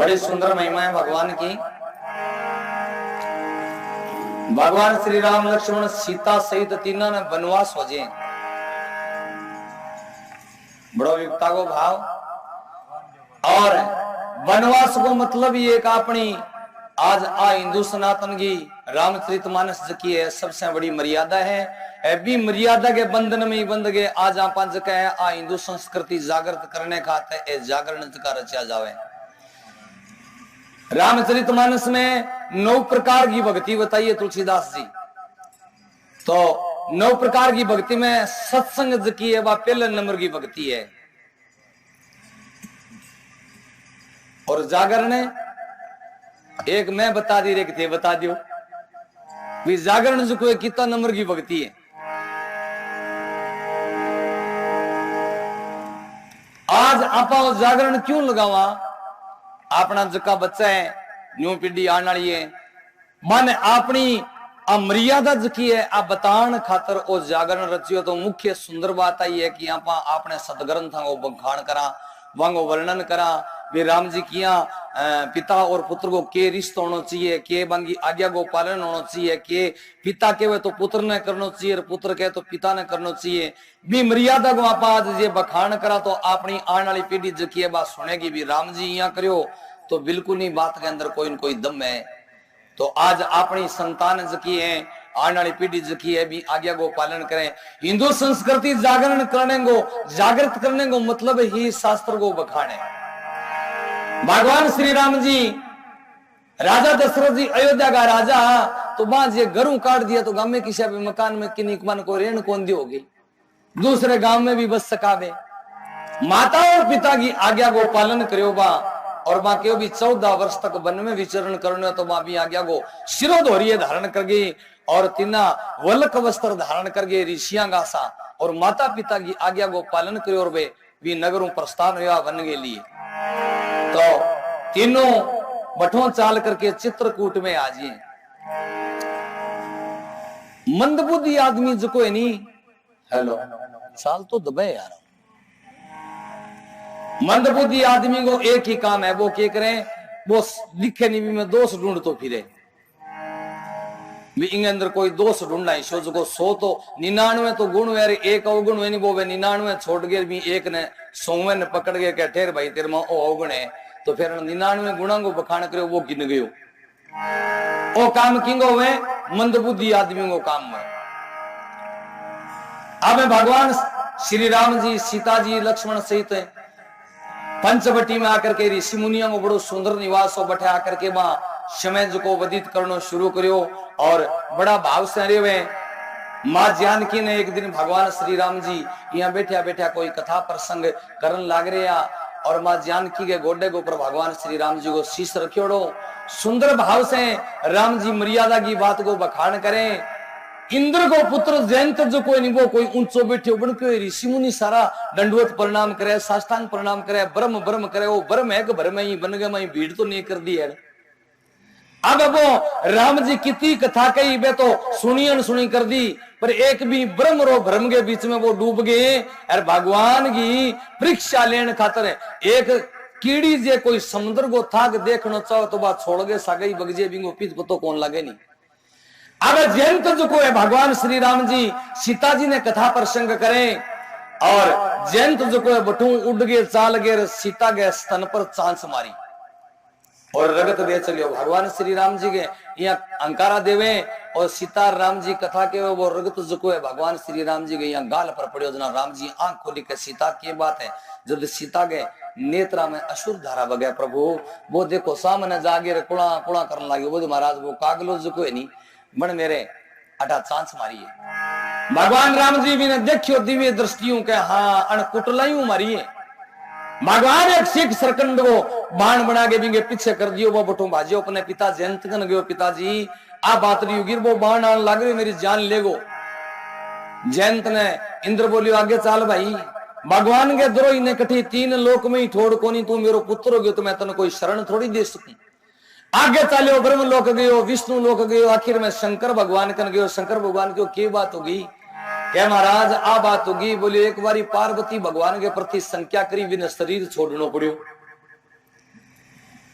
बड़ी सुंदर महिमा है भगवान की। भगवान श्री राम लक्ष्मण सीता सहित तीनों ने वनवास हो जाए। बड़ो विपता को भाव। और वनवास को मतलब ये एक अपनी आज हिंदू सनातन की रामचरितमानस की है सबसे बड़ी मर्यादा है। अभी मर्यादा के बंधन में ही बंध गए। आज आप हिंदू संस्कृति जागृत करने खाते जागरण का रचा जावे। रामचरितमानस में 9 प्रकार की भक्ति बताइए तुलसीदास जी। तो 9 प्रकार की भक्ति में सत्संग की है वह पहले नंबर की भक्ति है। और जागरण एक मैं बता दी रे थे बता दियो भी जागरण जो कोई कितना नंबर की भक्ति है। आज आप जागरण क्यों लगावा? अपना जका बच्चा है न्यू पीढ़ी आने वाली है मन अपनी मर्यादा जकी है आप बतान खातर ओ जागरण रचियो। तो मुख्य सुंदर बात आई है कि आप अपने सदग्रंथों को बखान करा वांगो वर्णन करा वे राम जी किया पिता और पुत्र को के रिश्ता होना चाहिए, के बांगी आज्ञा को पालन होना चाहिए, के पिता के तो पुत्र ने करना चाहिए और पुत्र के तो पिता ने करना चाहिए। भी मर्यादा को आप आज ये बखान करा तो अपनी आने वाली पीढ़ी जकी है बात सुनेगी भी राम जी यहाँ करो तो बिल्कुल नहीं बात के अंदर कोई न कोई दम है। तो आज अपनी संतान जकी है आने वाली पीढ़ी जकी है भी आज्ञा को पालन करें। हिंदू संस्कृति जागरण करने को जागृत करने को मतलब ही शास्त्र को बखाने। भगवान श्री राम जी राजा दशरथ जी अयोध्या का राजा तो बाज ये घरों काट दिया तो गांव में किसी भी मकान में किन्हीं मन को रेण कौन दी होगी दूसरे गांव में भी बस सकावे। माता और पिता की आज्ञा को पालन करो बा और मां के भी 14 वर्ष तक वन में विचरण करने तो मां भी आज्ञा को शिरोधोरिये धारण कर गई और तीना वल्लक वस्त्र धारण कर गए ऋषिया गासा और माता पिता की आज्ञा को पालन करो और वे भी नगरों प्रस्थान हुआ वन के लिए। तो तीनों बठों चाल करके चित्रकूट में आ जाए। मंदबुद्धि आदमी जो कोई नहीं हेलो साल तो दबे यार। मंदबुद्धि आदमी को एक ही काम है वो क्या करें वो लिखे नहीं भी मैं दोष ढूंढ तो फिरे भी इंगे अंदर कोई दोष ढूंढना है। शोज को 100 तो 99 तो गुण है एक अवगुण है नहीं वो 99 छोड़ गए भी एक ने 100वें ने पकड़ के कह ठेर भाई तेरे में ओ अवगुण है तो फिर 99 गुणों को बखान करे वो गिन गयो। ओ काम किंगो हुए मंदबुद्धि आदमियों को काम में। अब भगवान श्री राम जी सीता जी लक्ष्मण सहित पंचवटी में आकर के ऋषि मुनियों को बड़ो सुंदर निवास हो बैठे आकर के वहां समय को व्यतीत करना शुरू करियो और बड़ा भाव से अरे हुए। मां जानकी ने एक दिन भगवान श्री राम जी यहाँ बैठा बैठा कोई कथा प्रसंग करन लाग रहे और मां जानकी के गोडे के ऊपर भगवान श्री राम जी को शीश रखियोड़ो सुंदर भाव से राम जी मर्यादा की बात को बखान करें। इंद्र को पुत्र जयंत जो कोई नहीं वो कोई ऊंचो बैठे बन के ऋषि मुनि सारा दंडवत प्रणाम करे साष्टांग प्रणाम करे ब्रह्म ब्रह्म करे वो ब्रह्म है कि ब्रह्म ही बन गए मैं भीड़ तो नहीं कर दी है। अब वो राम जी कितनी कथा कही बे तो सुनी सुनी कर दी पर एक भी ब्रह्म रो भ्रम के बीच में वो डूब गए और भगवान की परीक्षा लेने खातर एक कीड़ी जे कोई समुद्र को थाक देखना चाहो तो बात छोड़ गए सागई बगजे बिंगो पीत को तो कौन लगे नहीं। अब जयंत जो को है भगवान श्री राम जी सीता जी ने कथा प्रसंग करें और जयंत जो को है बटू उड़ गए चाल गए सीता के स्तन पर चांस मारी और रगत दे चलियो। भगवान श्री राम जी के यहाँ अंकारा देवे और सीता राम जी कथा के वो रगत जो को है भगवान श्री राम जी के यहाँ गाल पर पड़े जना राम जी आंख खोली के सीता की बात है जब सीता के नेत्रा में असुर धारा बगे प्रभु वो देखो सामने जागे कुड़ा कुड़ा करने लगे वो महाराज वो कागलो जो को है नहीं मन मेरे अटा चांस मारिए। भगवान राम जी भी ने देखियो दिव्य दृष्टियों के हाँ अणकुटलाइयों मारिए। भगवान एक सिख सरकंड को बाण बना के बिंगे पीछे कर दियो वो बटू भाजियो अपने पिता जयंत कन गयो पिताजी आ बात रही गिर वो बाण आने लग रही मेरी जान ले गो। जयंत ने इंद्र बोलियो आगे चाल भाई भगवान के द्रोही ने कठी 3 लोक में ही ठोड़ कोनी तू मेरो पुत्र हो गयो तो मैं तेन कोई शरण थोड़ी दे सकूं। आगे चलो ब्रह्म लोक गयो विष्णु लोक गयो आखिर में शंकर भगवान कन गयो। शंकर भगवान की क्या बात होगी क्या महाराज आ बात होगी बोले एक बारी पार्वती भगवान के प्रति संख्या करी बिना शरीर छोड़ना पड़ो।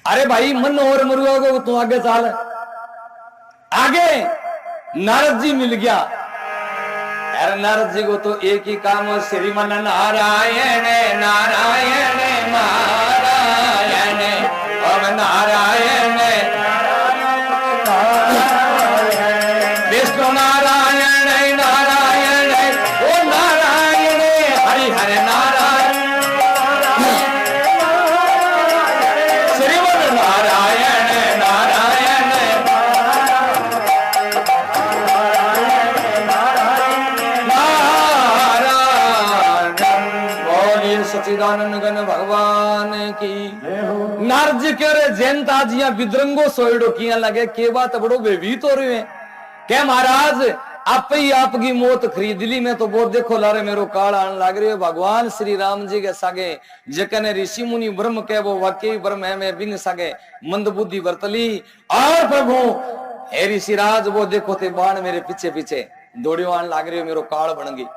अरे भाई मन और मरुआ को तू आगे चल। आगे नारद जी मिल गया। अरे नारद जी को तो एक ही काम, श्रीमन नारायण नारायण नारायण ओम नारायण विष्णु नारायण नारायण ओ नारायण हरि हरि नारायण श्रीमन नारायण नारायण सच्चिदानंद गण भगवान की। नारद जी कह रहे जयंता जिया बिदरंगो सोयडो किया लगे के बात बड़ो बेभीत हो रहे हैं। क्या महाराज आप ही आपकी मौत खरीद ली, मैं तो बहुत देखो लारे मेरो काल आने लग रही है। भगवान श्री राम जी के सागे जकने ऋषि मुनि ब्रह्म के वो वाकई ब्रह्म है, मैं बिंग सागे मंद बुद्धि वर्तली। और प्रभु हे ऋषिराज वो देखो थे बाण मेरे पीछे पीछे दौड़ियो आने लग रही है, मेरो काल बन गई।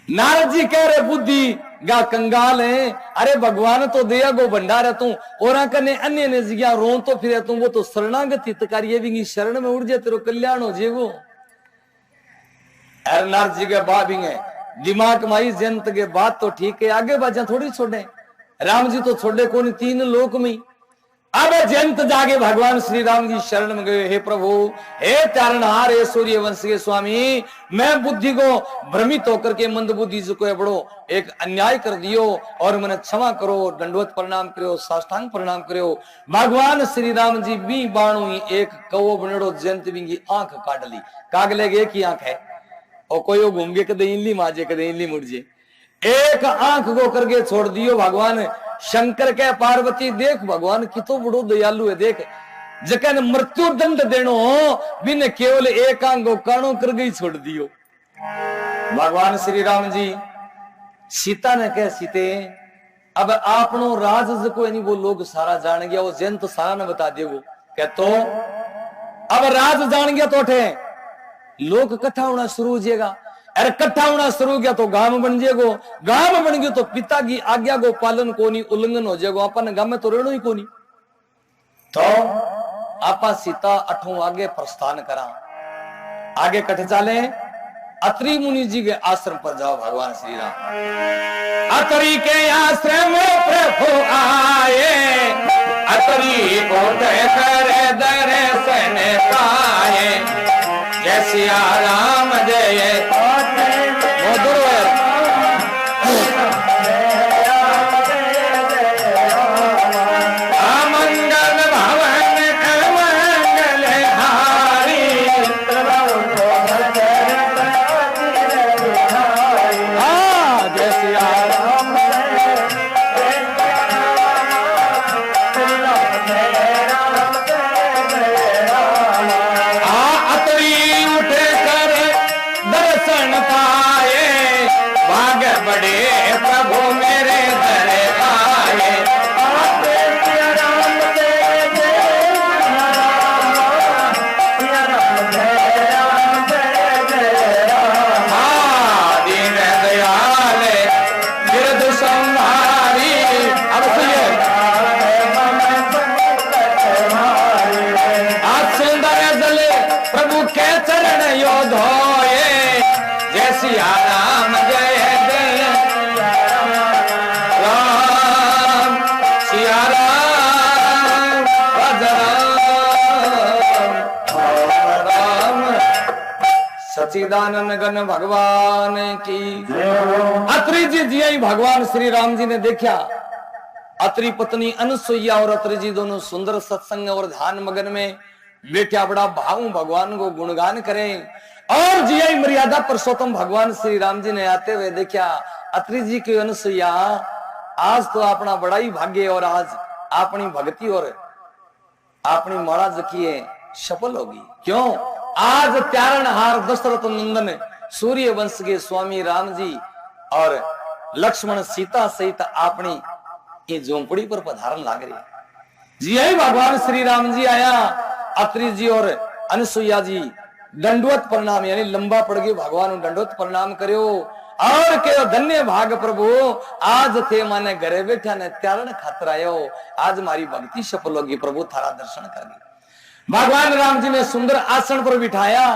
नारद जी कह रहे बुद्धि गा कंगाल है। अरे भगवान तो दया गो भंडार है तू और कने अन्य ने जिया रो तो फिर तू वो तो शरणागति तकारिये भी शरण में उड़ जाए तेरो कल्याण हो जेगो। अरे नारद जी के बाबिंग है दिमाग माई जंत के बात तो ठीक है, आगे बाजा थोड़ी छोड़े। राम जी तो छोड़े कौन तीन लोक में। अब जयंत जागे भगवान श्री राम जी शरण में गए। हे प्रभु हे तारणहार हे सूर्य वंश के स्वामी, मैं बुद्धि को भ्रमित होकर के मंद बुद्धि को बड़ो एक अन्याय कर दियो और मैंने क्षमा करो, दंडवत प्रणाम करो, साष्टांग प्रणाम करो। भगवान श्री राम जी भी बाणु एक कौ बनेड़ो जयंत भी आंख काट ली। कागले एक ही आंख है और कोई घूम के कदे इनली माजे कदे इनली मुड़जे, एक आंख को करके छोड़ दियो। भगवान शंकर के पार्वती देख भगवान कितो बड़ो दयालु है, देख जकन मृत्यु दंड देनो बिन केवल एक आंख काणो कर गई छोड़ दियो। भगवान श्री राम जी सीता ने कह सीते अब आपनो राज को नहीं वो लोग सारा जान गया, वो जयंत सारा ने बता दे। वो कह तो अब राज जान गया तो ठे लोग इकट्ठा होना शुरू हो जाएगा। अरे इकट्ठा होना शुरू हो गया तो गांव बन जाएगो, गांव बन गयो तो पिता की आज्ञा को पालन कोनी उल्लंघन हो जाएगो, अपन गांव में तो रहना ही कोनी। तो आपा सीता अठों आगे प्रस्थान करा, आगे कट चाले अत्रि मुनि जी के आश्रम पर जाओ। भगवान श्री राम अत्रि के आश्रम में प्रभु आए, अत्रि को करे दर्शन पाए, जय सिया राम जय अमंगल भवन अमंगल हारी, जय सिया राम अतरी उठे कर दर्शन पाए, भाग बड़े प्रभु मेरे दर आए। दीन दयाल गिरद संहारी, अब सुनिए आज सुंदर जले प्रभु के चरण यो धोए, जय सिया राम जय जय राम सिया राम राम सच्चिदानंद गण भगवान की। अत्रि जी जी भगवान श्री राम जी ने देखा अत्रि पत्नी अनुसुईया और अत्रि जी दोनों सुंदर सत्संग और ध्यान मगन में बेटा बड़ा भाव भगवान को गुणगान करें। और जी मर्यादा पुरुषोत्तम भगवान श्री राम जी ने आते हुए देखा अत्रि जी की अनुसुईया आज तो अपना बड़ा ही भाग्य और आज अपनी भक्ति और अपनी माला जकिए सफल होगी। क्यों आज त्यारणहार दशरथ नंदन सूर्य वंश के स्वामी राम जी और लक्ष्मण सीता सहित अपनी ये झोंपड़ी पर पधारन लाग रही। जी यही भगवान श्री राम जी आया, अत्रि जी और अनुसुईया जी दंडवत प्रणाम यानी लंबा पड़ गए भगवान दंडवत प्रणाम करो। और के धन्य भाग प्रभु आज थे माने घरे बैठा ने त्यारण खातर आयो, आज मारी भक्ति सफल होगी प्रभु, थारा दर्शन करगी। भगवान राम जी ने सुंदर आसन पर बिठाया,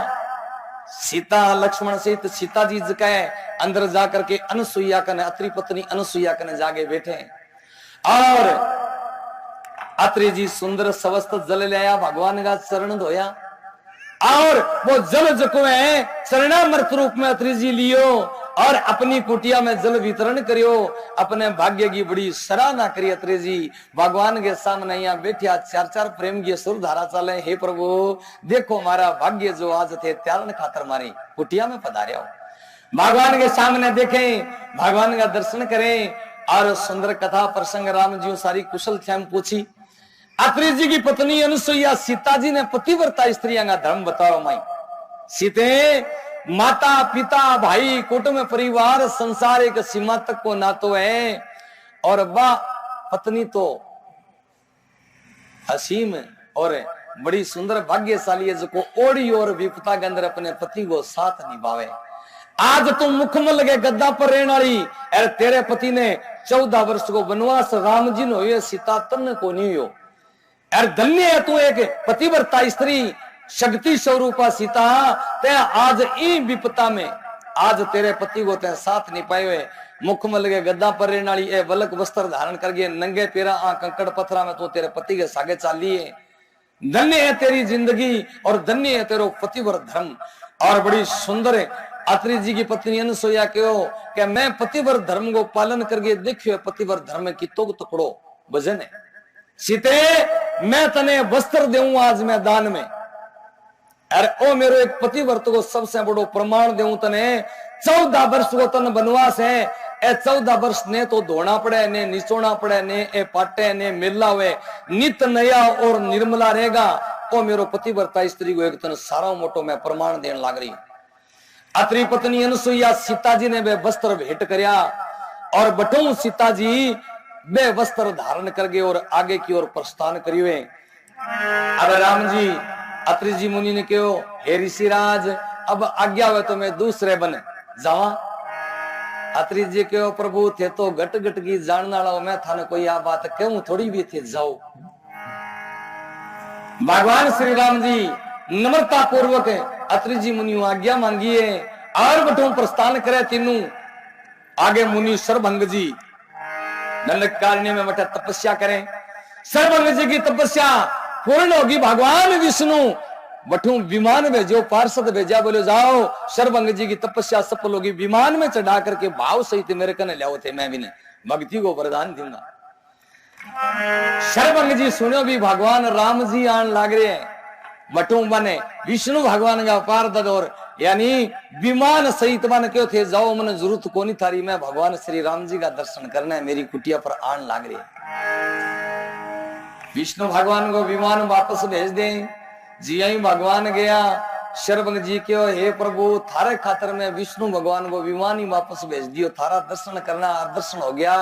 सीता लक्ष्मण सहित सीता जी के अंदर जाकर के अनुसुईया कने अत्रि पत्नी अनुसुईया कने जागे बैठे और अत्रि जी सुंदर सवस्त जल ले आया, भगवान का चरण धोया और वो जल जको है चरणामृत रूप में अत्रि जी लियो और अपनी कुटिया में जल वितरण करियो, अपने भाग्य की बड़ी सराहना करी। अत्रि जी भगवान के सामने यहाँ बैठिया चार चार प्रेम की सुर धारा चले, हे प्रभु देखो हमारा भाग्य जो आज थे त्यारण खातर मारी कुटिया में पधारे हो, भगवान के सामने देखें, भगवान का दर्शन करें और सुंदर कथा प्रसंग राम जी सारी कुशल क्षम पूछी। अत्रि जी की पत्नी अनुसुईया सीता जी ने पतिव्रता स्त्रियों का धर्म बताओ माई। सीते माता पिता भाई कुटुंब परिवार संसार एक सीमा तक को नातो है और बा पत्नी तो असीम और बड़ी सुंदर भाग्यशाली है जो ओड़ी और विपता के अंदर अपने पति को साथ निभावे। आज तुम मुखमल के गद्दा पर रहने वाली अरे तेरे पति ने 14 वर्ष को वनवास राम जी ने सीता तन को नहीं हो, अरे धन्य है तू एक पतिव्रता स्त्री शक्ति स्वरूपा सीता, ते आज ई विपता में आज तेरे पति को ते साथ नहीं पाए हुए, मुखमल के गद्दा पर रहने वाली ए वलक वस्त्र धारण करके नंगे पेरा कंकड़ पत्थरा में तो तेरे पति के सागे चाली है। धन्य है तेरी जिंदगी और धन्य है तेरो पतिव्रत धर्म। और बड़ी सुंदर है अत्रि जी की पत्नी अनुसुईया कहो कि मैं पतिव्रत धर्म को पालन करके देखियो पतिव्रत धर्म की तो टुकड़ो वजन है। सीते मैं तने वस्त्र देऊं आज मैं दान में, अरे ओ मेरो एक पतिव्रत को सबसे बड़ो प्रमाण देऊं तने 14 वर्ष को तन वनवास है, ए 14 वर्ष ने तो धोना पड़े ने निचोना पड़े ने ए पाटे ने मिलना हुए नित नया और निर्मला रहेगा। ओ मेरो पतिव्रता स्त्री को एक तन सारा मोटो मैं प्रमाण देने लग रही। अत्रि पत्नी अनुसुईया सीता जी ने वे वस्त्र भेंट करया और बटू सीता जी वे वस्त्र धारण कर गए और आगे की ओर प्रस्थान करिए। अब राम जी अत्रि जी मुनि ने कहो, हे ऋषिराज अब आज्ञा हुए तो मैं दूसरे बन जावा। अत्रि जी कहो, प्रभु थे तो घट घट की जानने वाला मैं थाने कोई आ बात कहूं थोड़ी भी थे जाओ। भगवान श्री राम जी नम्रता पूर्वक अत्रि जी मुनि आज्ञा मांगी है और बटू प्रस्थान करे। तीनों आगे मुनि सर्वभंग जी दंडकारण्य में बैठे तपस्या करें। सर्वभंग जी की तपस्या पूर्ण होगी। भगवान विष्णु बठू विमान में जो पार्षद भेजा बोले जाओ सर्वभंग जी की तपस्या सफल होगी, विमान में चढ़ा करके भाव सहित मेरे कने ले थे, मैं भी ने भक्ति को वरदान दूंगा। सर्वभंग जी सुनो भी भगवान राम जी आन लाग रहे हैं, बटू बने विष्णु भगवान का पार्षद और यानी विमान सहित बन क्यों थे जाओ मन जरूरत को नहीं थारी, मैं भगवान श्री राम जी का दर्शन करना है, मेरी कुटिया पर आन लाग रही है। विष्णु भगवान को विमान वापस भेज दे। जी आई भगवान गया। सर्वभंग जी क्यों, हे प्रभु थारे खातर में विष्णु भगवान को विमान ही वापस भेज दियो, थारा दर्शन करना दर्शन हो गया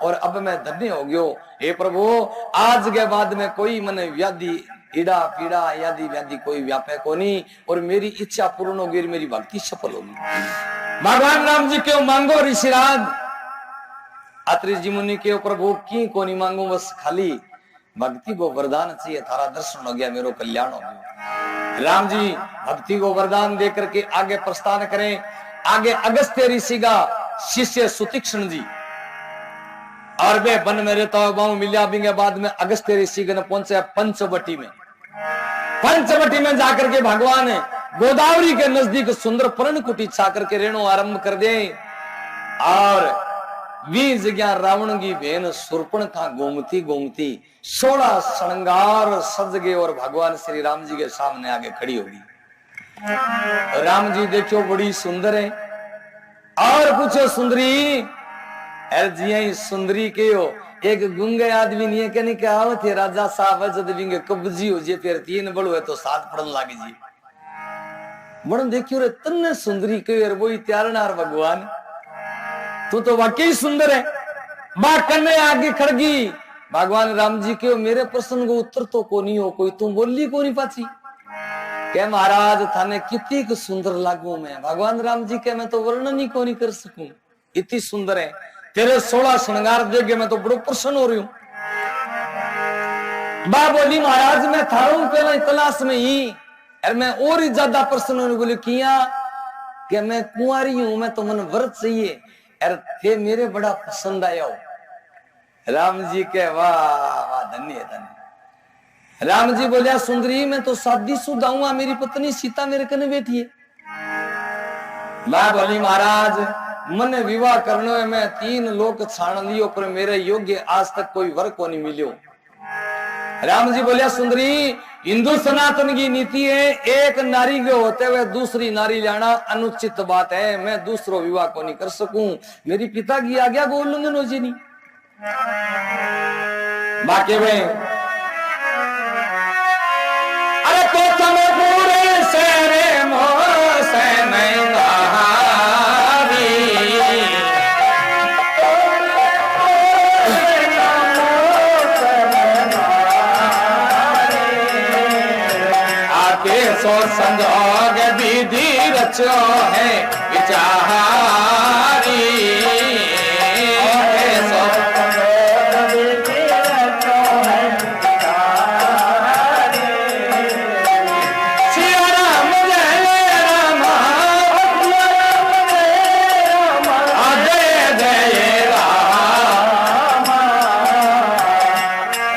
और अब मैं धन्य हो गयो। हे प्रभु आज के बाद में कोई मन व्याधि ईड़ा पीड़ा यादि व्याधि कोई व्यापे को नहीं और मेरी इच्छा पूर्ण होगी, मेरी भक्ति सफल होगी। भगवान राम जी क्यों मांगो ऋषिराज। अत्रि जी मुनि क्यों, प्रभु की को नहीं मांगू, बस खाली भक्ति को वरदान चाहिए, थारा दर्शन हो गया, मेरो कल्याण हो गया। राम जी भक्ति को वरदान दे करके आगे प्रस्थान करें। आगे अगस्त्य ऋषि का शिष्य सुतीक्ष्ण जी और वे वन में रहता हुआ मिलिया के बाद में अगस्त्य ऋषि ने पहुंचे पंचवटी में। पंचवटी में जाकर के भगवान गोदावरी के नजदीक सुंदर पर्ण कुटी छा करके रेणु आरंभ कर दे और 20 जगह रावण की बहन शूर्पणखा घूमती घूमती 16 श्रृंगार सज गए और भगवान श्री राम जी के सामने आगे खड़ी होगी। राम जी देखो बड़ी सुंदर है और पूछो सुंदरी, अरे जी सुंदरी के हो, एक गुंगे आदमी नहीं है कि नहीं क्या थे राजा साहब जद विंगे कब्जी हो जे फिर 3 बड़ो है तो 7 पड़न लागी जी। बड़न देखियो रे तन्ने सुंदरी के यार वही त्यारनार भगवान तू तो वाकई सुंदर है। मां कन्ने आगे खड़गी। भगवान राम जी के मेरे प्रश्न को उत्तर तो को नहीं हो, कोई तुम बोली को नहीं पाची। के महाराज थाने कितनी को सुंदर लागू मैं भगवान राम जी के मैं तो वर्णन ही को नहीं कर सकूं, इतनी सुंदर है तेरे 16 श्रृंगार देख के मैं तो बड़ो प्रसन्न हो रही हूं। बा बोली महाराज मैं थारू पहला क्लास में ही और मैं और ही ज्यादा प्रसन्न होने बोली किया कि मैं कुंवारी हूं, मैं तो मन व्रत चाहिए और थे मेरे बड़ा पसंद आया हो। राम जी के वाह वाह धन्य धन्य। राम जी बोलिया सुंदरी मैं तो शादीशुदा हूं, मेरी पत्नी सीता मेरे कने बैठी है। मैं बोली महाराज मन विवाह करने में 3 लोग छाण लियो पर मेरे योग्य आज तक कोई वर को नहीं मिलियो। राम जी बोलिया सुंदरी हिंदू सनातन की नीति है एक नारी के होते हुए दूसरी नारी लाना अनुचित बात है, मैं दूसरो विवाह को नहीं कर सकूं, मेरी पिता की आज्ञा को उल्लंघन हो जी नहीं। बाकी में अरे तो समय पूरे शेरे मोह से नहीं सो संजोग विधि रचो है विचारी सो संजोग विधि रचो है विचारी। श्री राम जय राम जय जय राम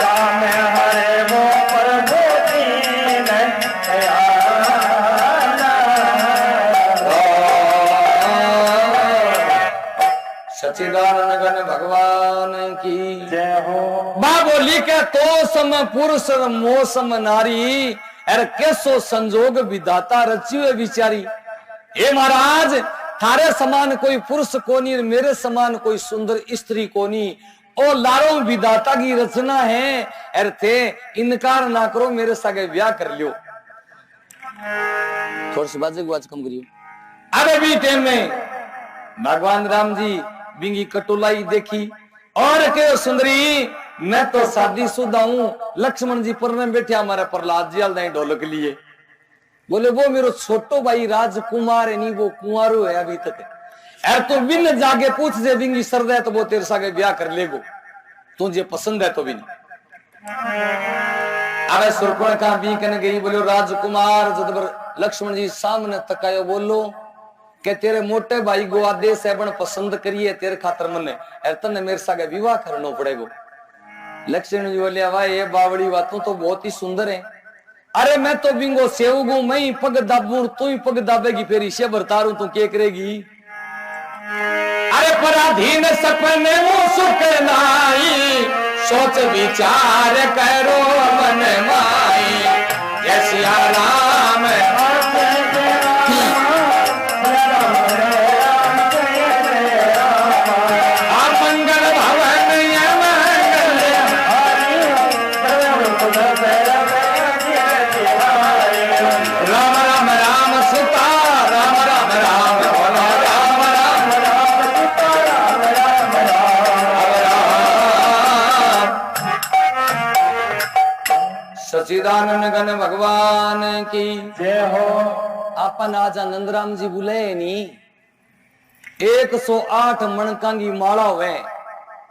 राम हरे वो प्रभु दीन दया। सच्चिदानंद भगवान की जय हो। बा बोली के तो सम पुरुष मोसम नारी अरे कैसो संजोग विधाता रचियो विचारी। हे महाराज थारे समान कोई पुरुष कोनी मेरे समान कोई सुंदर स्त्री कोनी और लारो विधाता की रचना है अरे थे इनकार ना करो मेरे सागे ब्याह कर लियो। थोड़ी सी बात आवाज कम करियो। अबे भी टाइम में भगवान राम जी बिंगी कटोलाई देखी और के सुंदरी मैं तो शादीशुदा हूं। लक्ष्मण जी पर में बैठे हमारे प्रहलाद जी हल ढोलक लिए बोले वो मेरो छोटो भाई राजकुमार है नहीं वो कुंवारो है अभी तक है तो बिन जागे पूछ जे बिंगी सर्द है तो वो तेरे सागे ब्याह कर लेगो तुझे पसंद है तो भी नहीं। अरे सुरपण का भी कहने गई बोलो राजकुमार जब लक्ष्मण जी सामने तकायो बोलो के तेरे मोटे भाई को आदेश है बन पसंद करिए तेरे खातर मन तने मेरे सागे विवाह करना पड़ेगा। लक्ष्मण जी बोले भाई ये बावड़ी बातों तो बहुत ही सुंदर है। अरे मैं तो बिंगो सेवगू मैं ही पग दाबू तू ही पग दाबेगी फिर इसे बरतारू तू क्या करेगी। अरे पराधीन सपने वो सुख नाई सोच विचार करो मन माई जैसी राम सच्चिदानंद घन भगवान की जय हो। अपन आज नंदराम जी बुले नी 108 मणका की माला हुए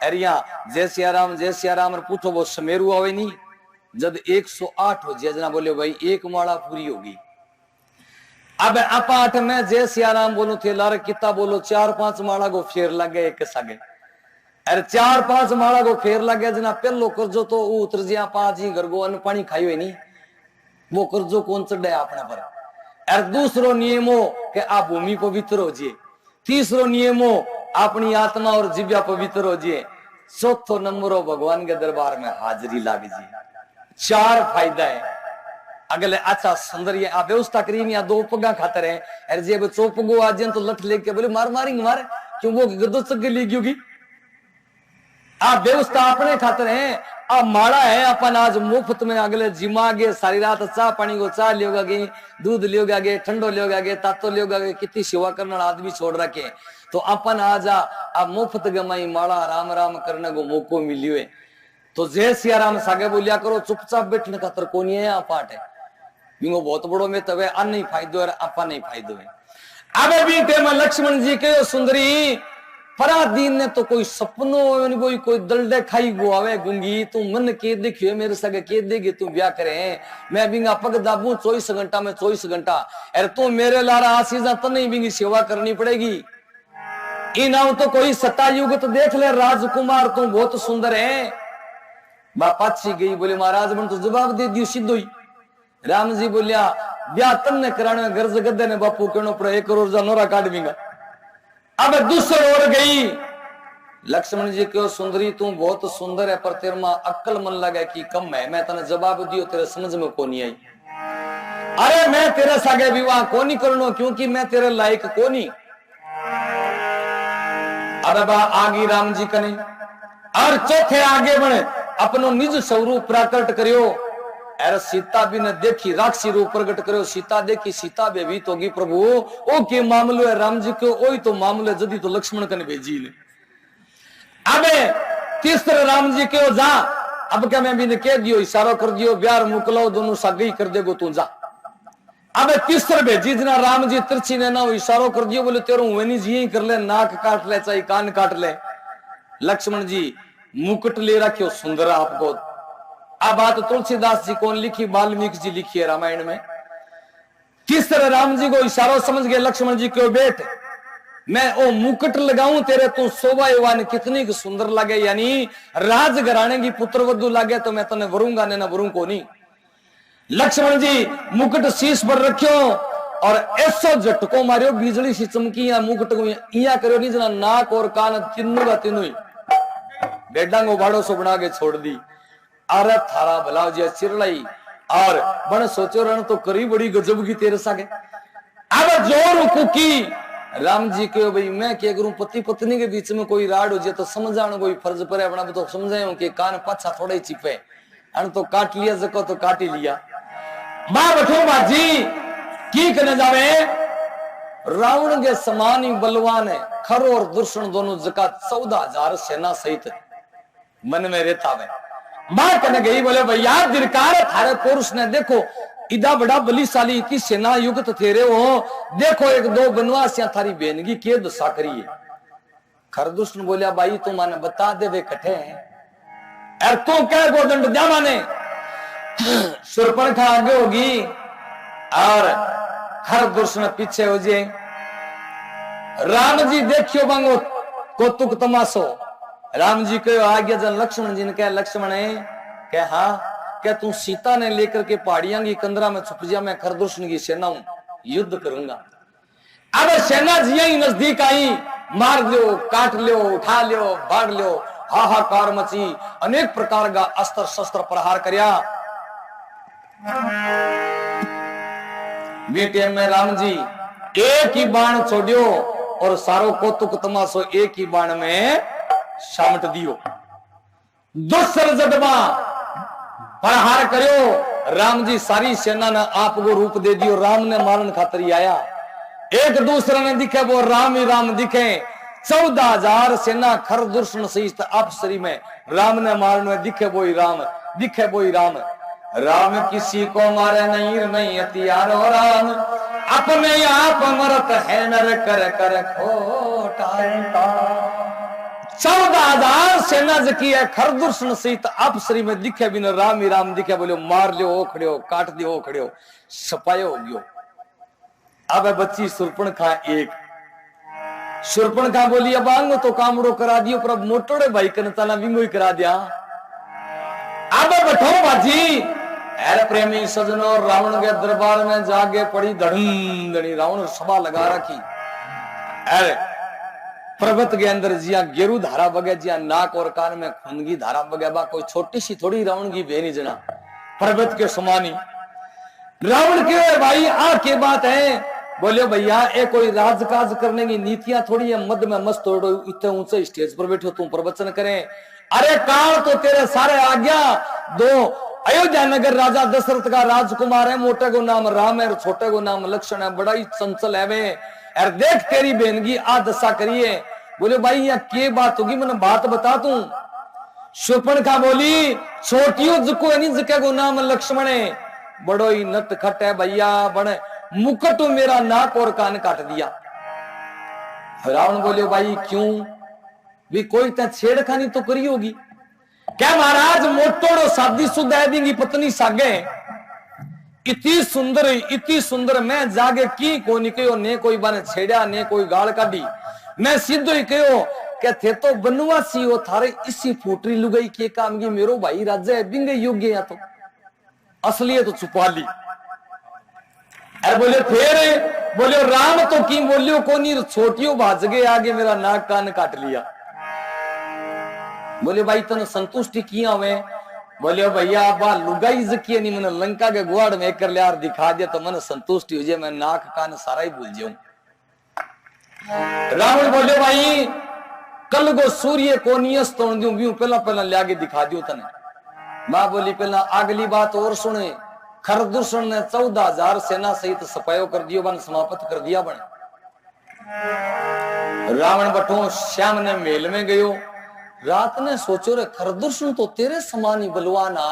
अरिया जय सिया राम पूछो वो समेरु आवे नी जब 108 हो जय जना बोले भाई एक माला पूरी होगी। अब अपाठ में जय सिया राम बोलो थे लार किता बोलो 4-5 माला को फेर लग गए एक सागे अरे 4-5 माला को फेर लग गया जना पहलो कर्जो तो उतर जिया 5 ही घर को अन्न पानी खायो नहीं वो कर्जो कौन चढ़े अपने पर। और दूसरो नियम हो कि आप भूमि पवित्र हो जिए। तीसरो नियम हो अपनी आत्मा और जिव्या पवित्र हो जिए। चौथो नंबर हो भगवान के दरबार में हाजिरी लाग जी। 4 फायदा है अगले अच्छा सुंदर ये आप व्यवस्था करी या 2 पगा खातर है अरे जे 4 पगो आज तो लठ लेके बोले मार मारेंगे मारे क्यों वो गद्दो चक्के लेगी होगी। आप व्यवस्था अपने खातर है अब माड़ा है अपन आज मुफ्त में अगले जिमागे सारी रात चाह पानी को चाह लियोगा गे दूध लियोगा गे ठंडो लियोगा गे तातो लियोगा गे कितनी सेवा करने आदमी छोड़ रखे तो अपन आज अब मुफ्त गमाई माड़ा राम राम करने को मौको मिलियो है तो जय सिया राम सागे बोलिया करो चुपचाप बैठने खातर कोनी है पाठ है बिंगो बहुत बड़ो में तवे अन नहीं फायदो है आपा नहीं फायदो है। अबे भी टेम लक्ष्मण जी के सुंदरी पराधीन ने तो कोई सपनों कोई दलडे खाई गुआवे गुंगी तू मन के देखियो मेरे सगे के देगी तू ब्याह करे मैं बिंगा पग दाबू 24 घंटा में 24 घंटा अरे तू मेरे लारा आसीजा तो नहीं बिंगी सेवा करनी पड़ेगी। इनाम तो कोई सत्ता युग तो देख ले राजकुमार तू बहुत सुंदर है। बापा छी गई बोले महाराज मन तो जवाब दे दियो सीधो ही। राम जी बोलिया ब्याह तन्ने कराने में गर्ज गद्दे ने बापू कहना पड़े 1 करोड़ जा नोरा काट बिंगा। अब दूसरी ओर गई लक्ष्मण जी क्यों सुंदरी तू बहुत सुंदर है पर तेरे मां अक्ल मन लगे कि कम है मैं तने जवाब दियो तेरे समझ में को नहीं आई। अरे मैं तेरे सागे विवाह को नहीं करनो क्योंकि मैं तेरे लायक को नहीं। अब आगी राम जी कने और चौथे आगे बढ़े अपनो निज स्वरूप प्रकट करियो। अरे सीता भी ने देखी राक्षसी रूप प्रकट करो सीता देखी सीता बेबीत होगी प्रभु ओ के मामलो है राम जी को ओई तो मामलो है जदी तो लक्ष्मण कने भेजी ले। अबे तीसरे राम जी के जा अब क्या मैं भी ने कह दियो इशारा कर दियो ब्याह मुकलो दोनों सागई कर देगो तू जा। अबे तीसरे भेजी जना राम जी तिरछी ने ना इशारो कर दियो बोले तेरो वेनी जी ही कर ले नाक काट ले चाहे कान काट ले। लक्ष्मण जी मुकुट ले रखियो सुंदर आपको। आ बात तुलसीदास जी कौन लिखी वाल्मीकि जी लिखी है रामायण में। किस तरह राम जी को इशारा समझ गए लक्ष्मण जी क्यों बेट मैं ओ मुकुट लगाऊं तेरे तू शोभायवान कितनी सुंदर लगे यानी राज घराने की पुत्र वधु लगे तो मैं तने वरूंगा ने ना वरूं को नहीं। लक्ष्मण जी मुकुट शीश पर रखियो और ऐसो झटको मारियो बिजली सी चमकी या मुकुट को इया करियो नहीं जना नाक और कान तीनों का तीनों ही बेडा को बाड़ो सो बना के छोड़ दी। अरे थारा भला जी चिरलाई और बन सोचो रण तो करी बड़ी गजब की तेरे सागे। अब जोर कुकी राम जी के भाई मैं क्या करूं पति पत्नी के बीच में कोई राड हो जाए तो समझाने कोई फर्ज पर अपना तो समझाऊं कि कान पाछा थोड़ा ही चिपे अन तो काट लिया जको तो काट ही लिया। मां बैठो बाजी की करने जावे रावण के समान ही बलवान है खरो और दुर्शन दोनों जका 14,000 सेना सहित मन में रहता है। मां कहने गई बोले भैया दिरकार थारे पुरुष ने देखो इदा बड़ा बलिशाली इतनी सेना युक्त थे रे हो देखो 1-2 बनवासियां थारी बहन की के दशा करी है। खरदुष्ण बोलिया भाई तू माने बता दे वे कठे हैं और तू क्या गोदंड जा माने सुरपणखा आगे होगी और खरदुष्ण पीछे हो जाए। राम जी देखियो बांगो कौतुक तमाशो। राम जी को आगे जन लक्ष्मण जी ने कहा लक्ष्मण है हाँ क्या तू सीता ने लेकर के पहाड़ियां की कंदरा में छुप जा मैं खरदुष्ण की सेना युद्ध करूंगा। अब सेना जिया ही नजदीक आई मार लो काट लो उठा लो भाग लो हाहाकार मची अनेक प्रकार का अस्त्र शस्त्र प्रहार करया। बेटे में राम जी एक ही बाण छोड़ियो और सारो कौतुक तमाशो एक ही बाण में सामट दियो। दुस्सर जडबा प्रहार करियो राम जी सारी सेना ने आपको रूप दे दियो। राम ने मारन खातर ही आया एक दूसरे ने दिखे वो राम ही राम दिखे 14,000 सेना खरदुष्ण सहित अप्सरी में राम ने मारन में दिखे वो ही राम दिखे वो ही राम। राम किसी को मारे नहीं हथियार हो राम अपने आप मरत है नर कर कर खोटा 14,000 सेना जकी है खरदुष्ण सहित अप्सरी में दिखे बिना राम ही राम दिखे बोले मार लियो ओ खड़ियो काट दियो ओ खड़ियो सपायो हो गयो। अब बच्ची सुरपणखा एक सुरपणखा बोली अब आंगो तो कामड़ो करा दियो पर अब मोटोड़े भाई कनताना विंगो ही करा दिया। अब बैठो बाजी अरे प्रेमी सजनों रावण के दरबार में जाके पड़ी धड़म धड़ी रावण सभा लगा रखी। अरे पर्वत के अंदर जिया गेरू धारा बगे जिया नाक और कान में खून की धारा बगे बा कोई छोटी सी थोड़ी रावण की बेनी जना पर्वत के समानी रावण के भाई आ के बात है बोले भैया ये कोई राजकाज करने की नीतियां थोड़ी है मद में मस्त हो इतने ऊंचे स्टेज पर बैठो तुम प्रवचन करें। अरे काल तो तेरे सारे आ गया। 2 अयोध्या नगर राजा दशरथ का राजकुमार है मोटे को नाम राम है और छोटे को नाम लक्ष्मण है बड़ा ही चंचल है वे और देख तेरी बहन की आ दशा करिए। बोले भाई यहाँ के बात होगी मैंने बात बता तू। शूर्पणखा बोली छोटियों जको नहीं जके को नाम लक्ष्मण है बड़ो ही नट खट है भैया, बड़े मुकुट मेरा नाक और कान काट दिया। रावण बोले भाई क्यों भी, कोई तो छेड़खानी तो करी होगी क्या महाराज? मोटोड़ो शादी शुदा है देंगी पत्नी सागे, इतनी सुंदर मैं जागे की को निकलो, ने कोई बाने छेड़ा ने कोई गाल काटी, मैं सीधो ही कहो क्या थे तो बनवासी हो, थारे इसी फूटरी लुगाई के काम की मेरो भाई राजा है बिंगे योग्य या तो असलियत तो छुपा ली। अरे बोले फिर बोले राम तो की बोलियो कोनी, छोटियों भाज गए आगे मेरा नाक कान काट लिया। बोले भाई तने संतुष्टि किया हमें? बोले भैया बा लुगाई जकी नहीं, मैंने लंका के गुआड़ में कर लिया और दिखा दिया तो मैंने संतुष्टि हो जाए, मैं नाक कान सारा ही भूल जाऊं। रावण बोले भाई कल को सूर्य को नियस तोड़ दूं भी पहला पहला ले आगे दिखा दियो तने। मां बोली पहला अगली बात और सुने, खरदूषण ने 14,000 सेना सहित सपायो कर दियो, बन समाप्त कर दिया बन। रावण बठो श्याम ने मेल में गयो, रात ने सोचो रे खरदूषण तो तेरे समान ही बलवाना,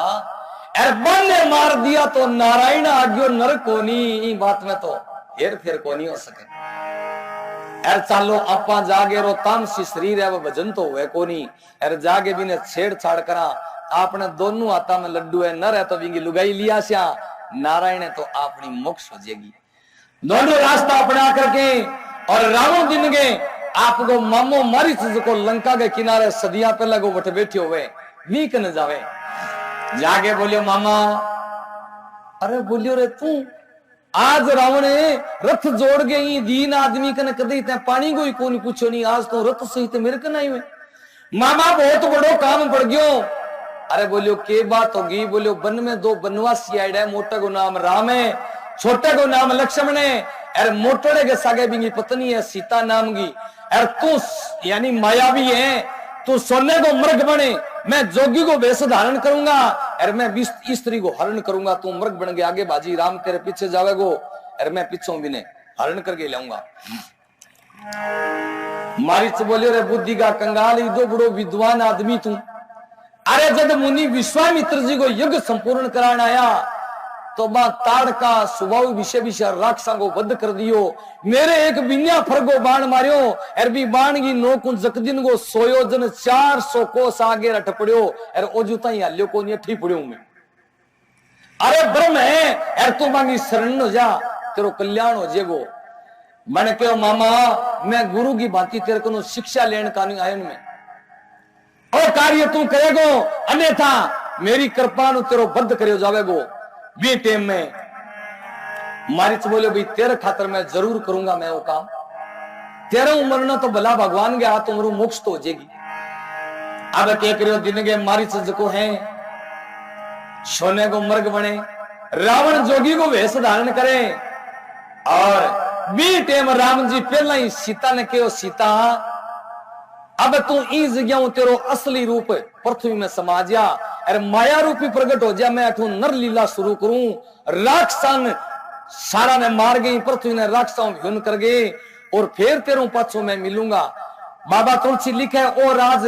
बन ने मार दिया तो नारायण आज्ञो नर कोनी, बात में तो हेर फेर कोनी हो सके। चालो आपा जागे रो तामसी शरीर है वो भजन तो हुए कोनी, जागे भी ने छेड़छाड़ करा, आपने दोनों हाथा में लड्डू है, नर है तो बिंगी लुगाई लिया श्या, नारायण है तो अपनी मोक्ष हो जाएगी। दोनों रास्ता अपना करके और रावण दिन गए आपको मामो मारी को लंका के किनारे सदिया पहले को बठ बैठे हुए वीक न जावे। जागे बोलियो मामा, अरे बोलियो रे तू आज रावण रथ जोड़ गई दीन आदमी कन कदे ते पानी को ही कोनी पूछो नहीं, आज तो रथ सहित मेरे कन आई हुए मामा, बहुत बड़ो काम पड़ गयो। अरे बोलियो के बात होगी? बोलियो वन में 2 बनवासी आए है, मोटे को नाम राम है, छोटे को नाम लक्ष्मण है, अरे मोटोड़े के सागे बिंगी पत्नी है सीता नाम की, अरे तू यानी मायावी है, तू सोने को मृग बने, मैं जोगी को वेश धारण करूंगा, अरे मैं स्त्री को हरण करूंगा, तू मृग बन के आगे बाजी, राम तेरे पीछे जावेगो, अरे मैं पीछे भी ने हरण करके लाऊंगा। मारीच बोले रे बुद्धि का कंगाल, दो बड़ो विद्वान आदमी तू, अरे जब मुनि विश्वामित्र जी को युग संपूर्ण कराना आया तो बा ताड़का स्वभाव विषय राक्षसा को वध कर दियो, मेरे एक बिन्या फरगो बाण मारियो, अरबी बाण की नोक जकदिन को सोयो जन 400 कोस आगे रट पड़ियो, अरे ओजुता ही हल्यो को नहीं ठीक पड़ियो मैं, अरे ब्रह्म है अरे तू मांगी शरण हो जा, तेरो कल्याण हो जेगो। मैंने कहो मामा मैं गुरु की भांति तेरे को शिक्षा लेने का नहीं आयन में, और कार्य तू करेगो, अन्यथा मेरी कृपा नु तेरो बद्ध करियो जावेगो। बी टेम में मारिच बोले भाई तेरे खातर मैं जरूर करूंगा मैं वो काम, तेरा उमरना तो भला भगवान के हाथ उमरू मोक्ष तो हो जाएगी। अब क्या करियो दिन के मारिच को है सोने को मर्ग बने, रावण जोगी को वेश धारण करे, और बी टेम राम जी पहला ही सीता ने कहो सीता अब तू इस जगह तेरो असली रूप पृथ्वी में समा जा, अरे माया रूपी प्रकट हो जा, मैं अठू नर लीला शुरू करूं, राक्षसन सारा ने मार गई, पृथ्वी ने राक्षसों भ्यून कर गए, और फिर तेरों पाछों में मिलूंगा। बाबा तुलसी लिखे ओ राज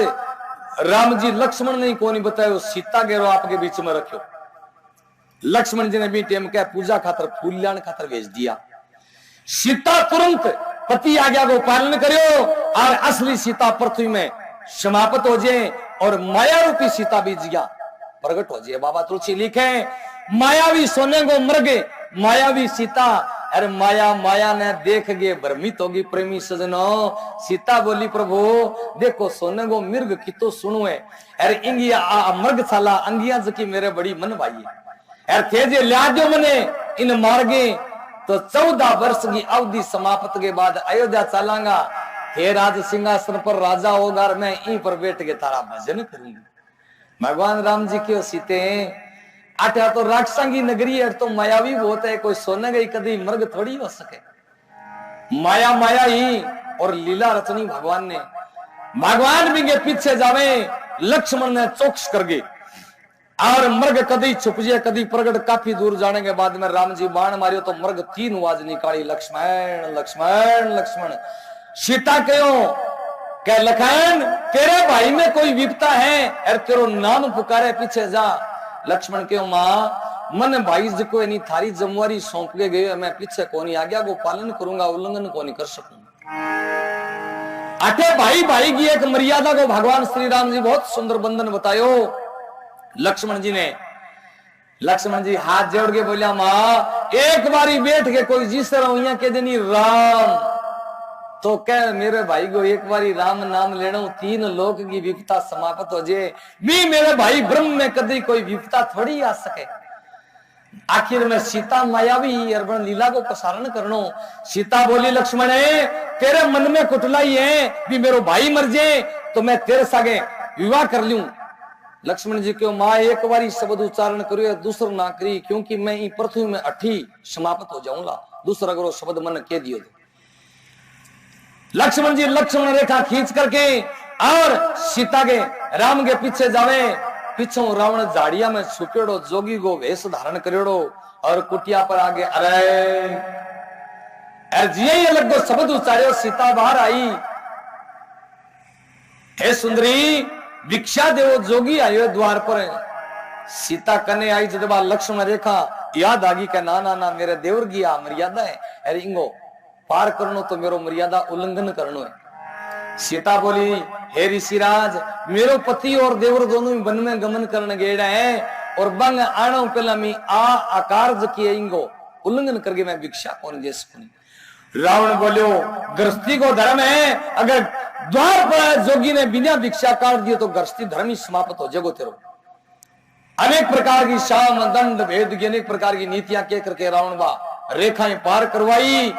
राम जी लक्ष्मण ने को नहीं बताया, सीता गेरो आपके बीच में रखो। लक्ष्मण जी ने भी टेम के पूजा खातर फूल लाने खातर भेज दिया, सीता तुरंत पति आज्ञा को पालन करो और असली सीता पृथ्वी में समाप्त हो जाए और माया रूपी सीता भी जिया प्रकट हो जाए। बाबा तुलसी लिखे मायावी सोने को मृग मायावी सीता, अरे माया माया ने देख गए भ्रमित होगी प्रेमी सजनो। सीता बोली प्रभु देखो सोने को मृग की तो सुनो है, अरे इंगिया मृग साला अंगिया जकी मेरे बड़ी मन भाई, अरे थे जे लिया जो मने इन मार्गे तो 14 वर्ष की अवधि समाप्त के बाद अयोध्या चलांगा, हे राज सिंहासन पर राजा होगा, मैं यहीं पर बैठ के तारा भजन करूंगा। भगवान राम जी क्यों सीते आटा तो राक्षसा की नगरी है, तो मायावी बहुत है, कोई सोने गई कभी मर्ग थोड़ी हो सके, माया माया ही और लीला रचनी भगवान ने। भगवान भी के पीछे जावे, लक्ष्मण ने चौकस कर गए और मर्ग कदी छुप जाए कदी प्रगट। काफी दूर जाने के बाद में राम जी बाण मारियो तो मर्ग 3 आवाज निकाली, लक्ष्मण लक्ष्मण लक्ष्मण। सीता कहो क्या लखन तेरे भाई में कोई विपता है, अरे तेरो नाम पुकारे पीछे जा। लक्ष्मण क्यों मां मन भाई को नहीं थारी जिम्मेवारी सौंप के गए, मैं पीछे कोनी आज्ञा को पालन करूंगा, उल्लंघन को नहीं कर सकूंगा। अटे भाई भाई की एक मर्यादा को भगवान श्री राम जी बहुत सुंदर बंधन बतायो। लक्ष्मण जी ने, लक्ष्मण जी हाथ जोड़ के बोलिया, मां एक बारी बैठ के कोई जिस तरह के देनी राम, तो कह मेरे भाई को एक बारी राम नाम लेना, तीन लोक की विपता समाप्त हो जाए। भी मेरे भाई ब्रह्म में कभी कोई विपता थोड़ी आ सके। आखिर में सीता मायावी अर्बन लीला को प्रसारण करनो। सीता बोली, लक्ष्मण तेरे मन में कुटलाई है भी मेरो भाई मर जाए तो मैं तेरे सागे विवाह कर लूं। लक्ष्मण जी क्यों मां एक बारी शब्द उच्चारण करियो, दूसरा ना करी, क्योंकि मैं ई पृथ्वी में अठी समाप्त हो जाऊंगा, दूसरा करो शब्द मन कह दियो। लक्ष्मण जी लक्ष्मण रेखा खींच करके और सीता के राम के पीछे जावे। पीछे रावण झाड़िया में छुपेड़ो जोगी को वेश धारण करेड़ो और कुटिया पर आगे अरे जिये अलग को शब्द उच्चार्यो, सीता बाहर आई। हे सुंदरी भिक्षा देवो, जोगी आयो द्वार पर। सीता कने आई जब लक्ष्मण रेखा याद आगी का ना ना ना मेरे देवर की आ मर्यादा है, अरे इंगो पार करनो तो मेरो मर्यादा उल्लंघन करनो है। सीता बोली, हे ऋषिराज मेरो पति और देवर दोनों वन में गमन करने गेड़ा है और बंग आनो पहला मी आ आकार किए इंगो उल्लंघन करके मैं भिक्षा कौन दे सकूं। रावण बोलो गृहस्थी को धर्म है, अगर द्वार पर जोगी ने बिना भिक्षा काट दिए तो गृहस्थी धर्म ही समाप्त हो जगो तेरो। अनेक प्रकार की शाम दंड भेद की अनेक प्रकार की नीतियां कह करके रावण बा रेखाएं पार करवाई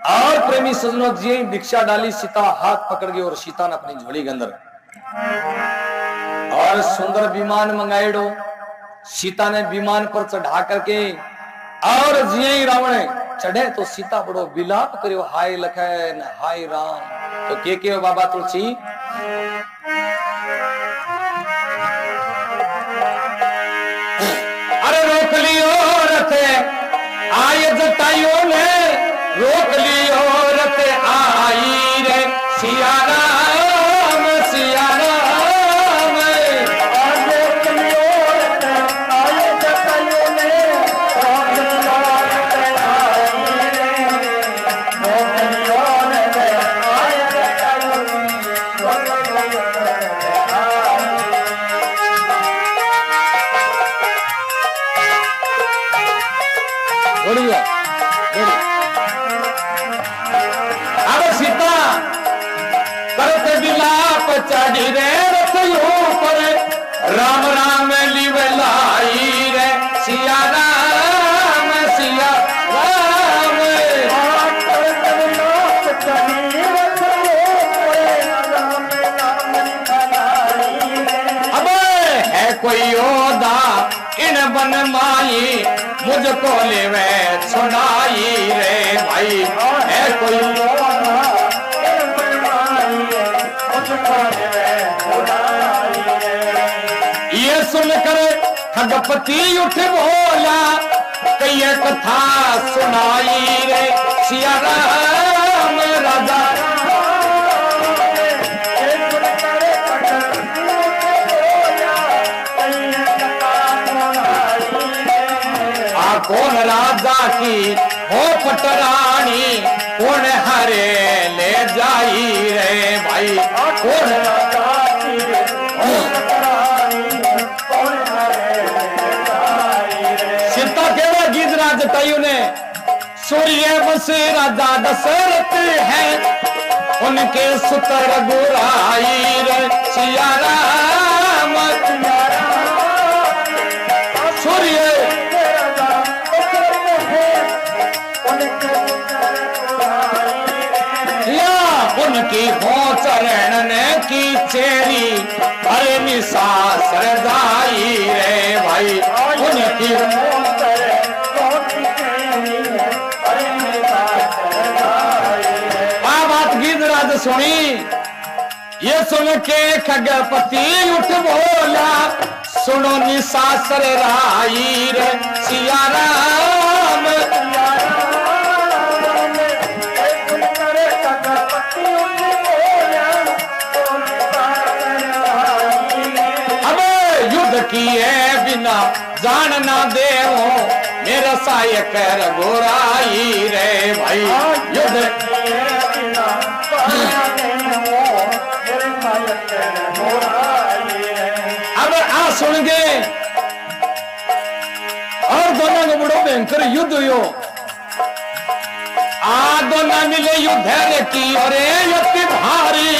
और प्रेमी सजनों जी भिक्षा डाली। सीता हाथ पकड़ गई और सीता ने अपनी झोली के अंदर और सुंदर विमान मंगाएडो। सीता ने विमान पर चढ़ा करके और जिये रावण चढ़े तो सीता बड़ो विलाप करियो, हाय लखन हाय राम। तो के बाबा तुलसी अरे रोक लियो रथ आय जटाइयो ने, रोक लियो रथ आई रे सिया राम सिया राम। रोक लियो रथ आय जटाइयो ने, रोक लियो रथ आई रे, रोक लियो रथ आय जटाइयो ने, रोक लियो रथ आई। बोलिए चढ़ी रे रथों पर राम राम लिवलाई रे सिया राम सिया राम। अब है कोई योदा इन बन माई मुझको लेवे सुनाई रे भाई, है कोई योदा ये सुनकर खगपति उठ बोला, कई कथा सुनाई रे सिया राम राजा। आ कौन राजा की हो पटरानी, कौन हरे ले जाई रे भाई, कौन राजा की हो पटरानी, कौन हरे ले जाई रे। सीता केवल गिजराज जटायु ने सूर्य बस राजा दशरथ है, उनके सुतर गुराई रे सिया राम सिया राम। सूर्य उनकी हो चरण की चेरी हरे निशास रजाई रे भाई, उनकी बात गिजराज सुनी। ये सुन के खगपति उठ बोला, सुनो निशासर राई रे सिया राम। किए बिना जान ना दे मेरा साय कर गोराई रे भाई युद्ध अब आ सुन गए और दोनों को बड़ो भयंकर युद्ध हुयो आ दोनों मिले युद्ध की और युद्ध भारी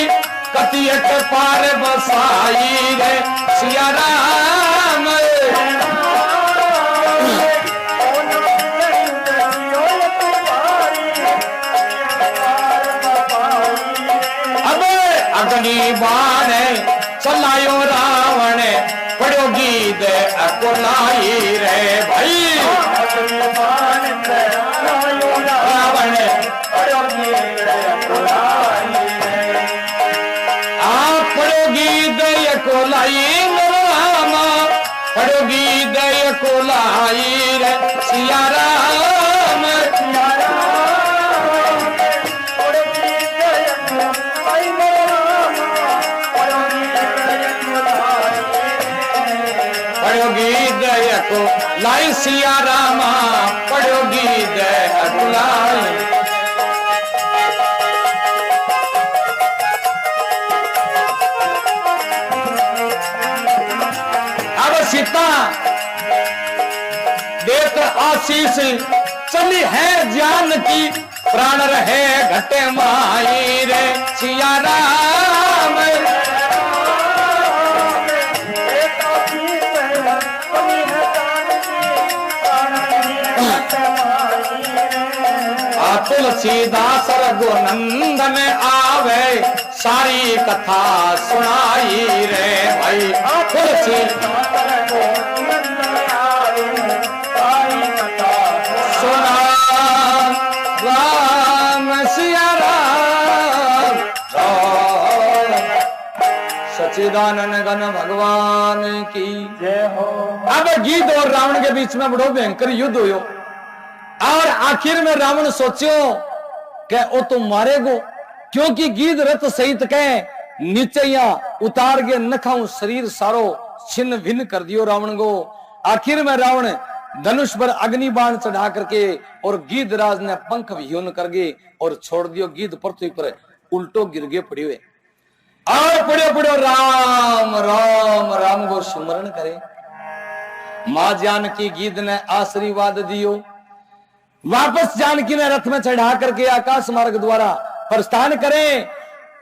कति एक पार बसाई रे सिया राम अब अग्नि बाण चलायो रावण पड़ो गीत अकोलाई रे भाई रावण पड़ो गीत पड़ोगी दय को लाई रामा पड़ोगी दय को लाई रे सिया राम पड़ोगी दय को लाई सिया रामा पड़ोगी दय को लाई सीता देख आशीष चली है जानकी प्राण रहे घटे माई रे सिया राम तुलसीदास रघुनंद में आवे सारी कथा सुनाई रे भाई तुलसी सुना राम सिया राम सच्चिदानंद घन भगवान की जय हो। अब गीध और रावण के बीच में बड़ो भयंकर युद्ध हुयो और आखिर में रावण सोचो कि वो तो मारेगो क्योंकि गीध रथ सहित के नीचे या उतार के नखाऊ शरीर सारो छिन्न भिन्न कर दियो रावण को। आखिर में रावण धनुष पर अग्नि बाण चढ़ा करके और गीध राज ने पंख विहीन करके और छोड़ दियो। गीध पृथ्वी पर उल्टो गिर गए पड़े हुए और पड़े पड़ो राम राम राम को स्मरण करे। मां जानकी गीध ने आशीर्वाद दियो। वापस जानकी ने रथ में चढ़ा करके आकाश मार्ग द्वारा प्रस्थान करें।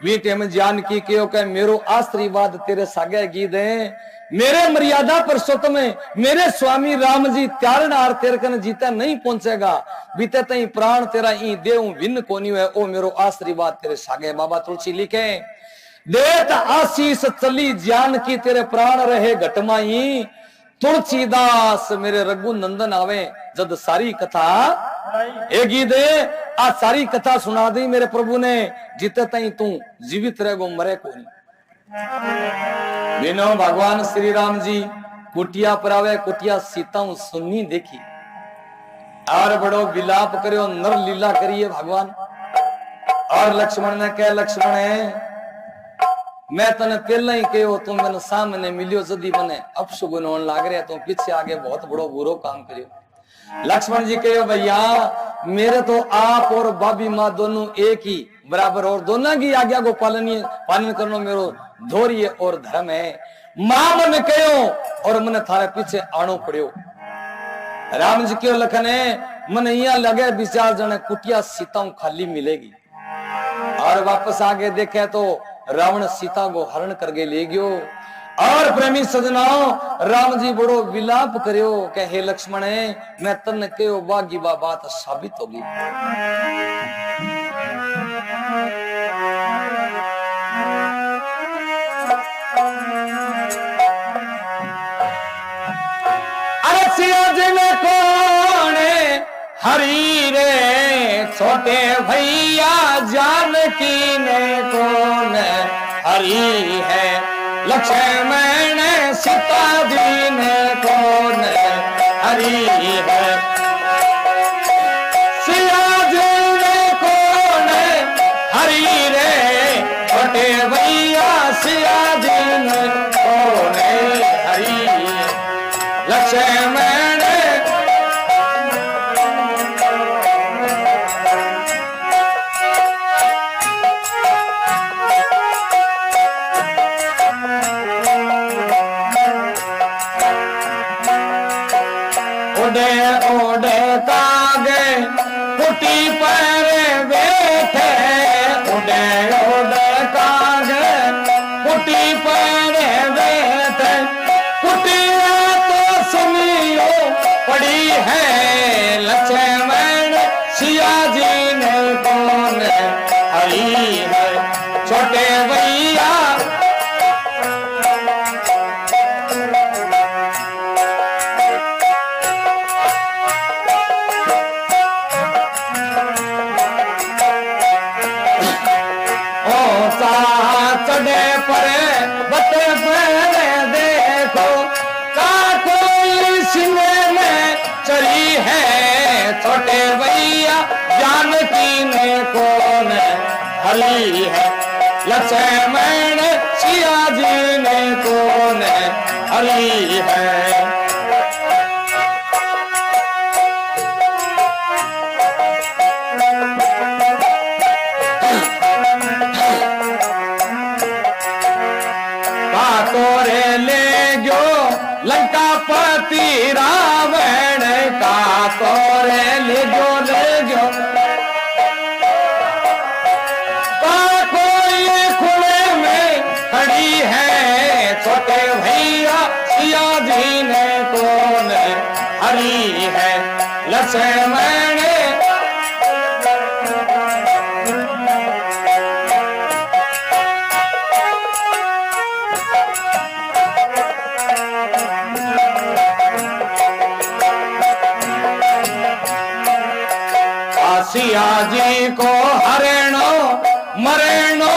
वीटे में जानकी कहो कि मेरो आशीर्वाद तेरे सागे गीध है। मेरे मर्यादा पुरुषोत्तम मेरे स्वामी राम जी त्यारनार तेरे कन जीता नहीं पहुंचेगा। बीते तई प्राण तेरा ई देव भिन्न कोनी है ओ मेरो आशीर्वाद तेरे सागे। बाबा तुलसी लिखे देत आशीष चली जानकी तेरे प्राण रहे घटमाई। तुलसीदास मेरे रघु नंदन आवे जद सारी कथा एक दे आ सारी कथा सुना दी मेरे प्रभु ने। जीते तई तू जीवित रहेगो मरे को नहीं। बिनो भगवान श्री राम जी कुटिया पर आवे। कुटिया सीता सुननी देखी और बड़ो विलाप करियो नर लीला करिए भगवान। और लक्ष्मण ने कह लक्ष्मण है मैं तने पहले ही कहो तू मैंने सामने मिलियो जदी मने अपशुगुन होने लाग रहा तो पीछे आगे बहुत बड़ो बुरो काम करियो। लक्ष्मण जी कहो भैया मेरे तो आप और बाबी माँ दोनों एक ही बराबर और दोनों की आज्ञा को पालन करना मेरो धौर्य और धर्म है। मां मन कहो और मैंने थारे पीछे आनो पड़ियो। राम जी क्यों लखन है मन यहाँ लगे विचार जने कुटिया सीता खाली मिलेगी। और वापस आगे देखे तो रावण सीता को हरण करके ले गयो। और प्रेमी सजनाओ राम जी बड़ो विलाप करियो के हे लक्ष्मण है मैं तन कहो बागी बात साबित होगी। अरे सिया जी में कौन हरी रे छोटे भैया जानकी ने कौन हरी है। लक्ष्मण सीता जी ने कौन हरी है। सिया जी ने कौन हरी रे छोटे भैया सिया जी ने कौन हरी। लक्ष्मण उड़े उड़े कागे कुटी पर बैठे उड़े उड़े कागे कुटी पर बैठे कुटिया तो सुनियो पड़ी है लक्ष्मण सिया जी ने कौन हरी है छोटे भैया चढ़े परे बते पहले देखो का कोई सीने में चली है छोटे भैया जानकी ने कौन हली है लक्ष्मण सिया जी ने कौन हली है तोरे ले गयो लंकापति रावण का तोरे ले गयो का कोई खुले में खड़ी है छोटे भैया सिया जी ने कौन हरी है लक्ष्मण सिया जी को हरेणो मरेणो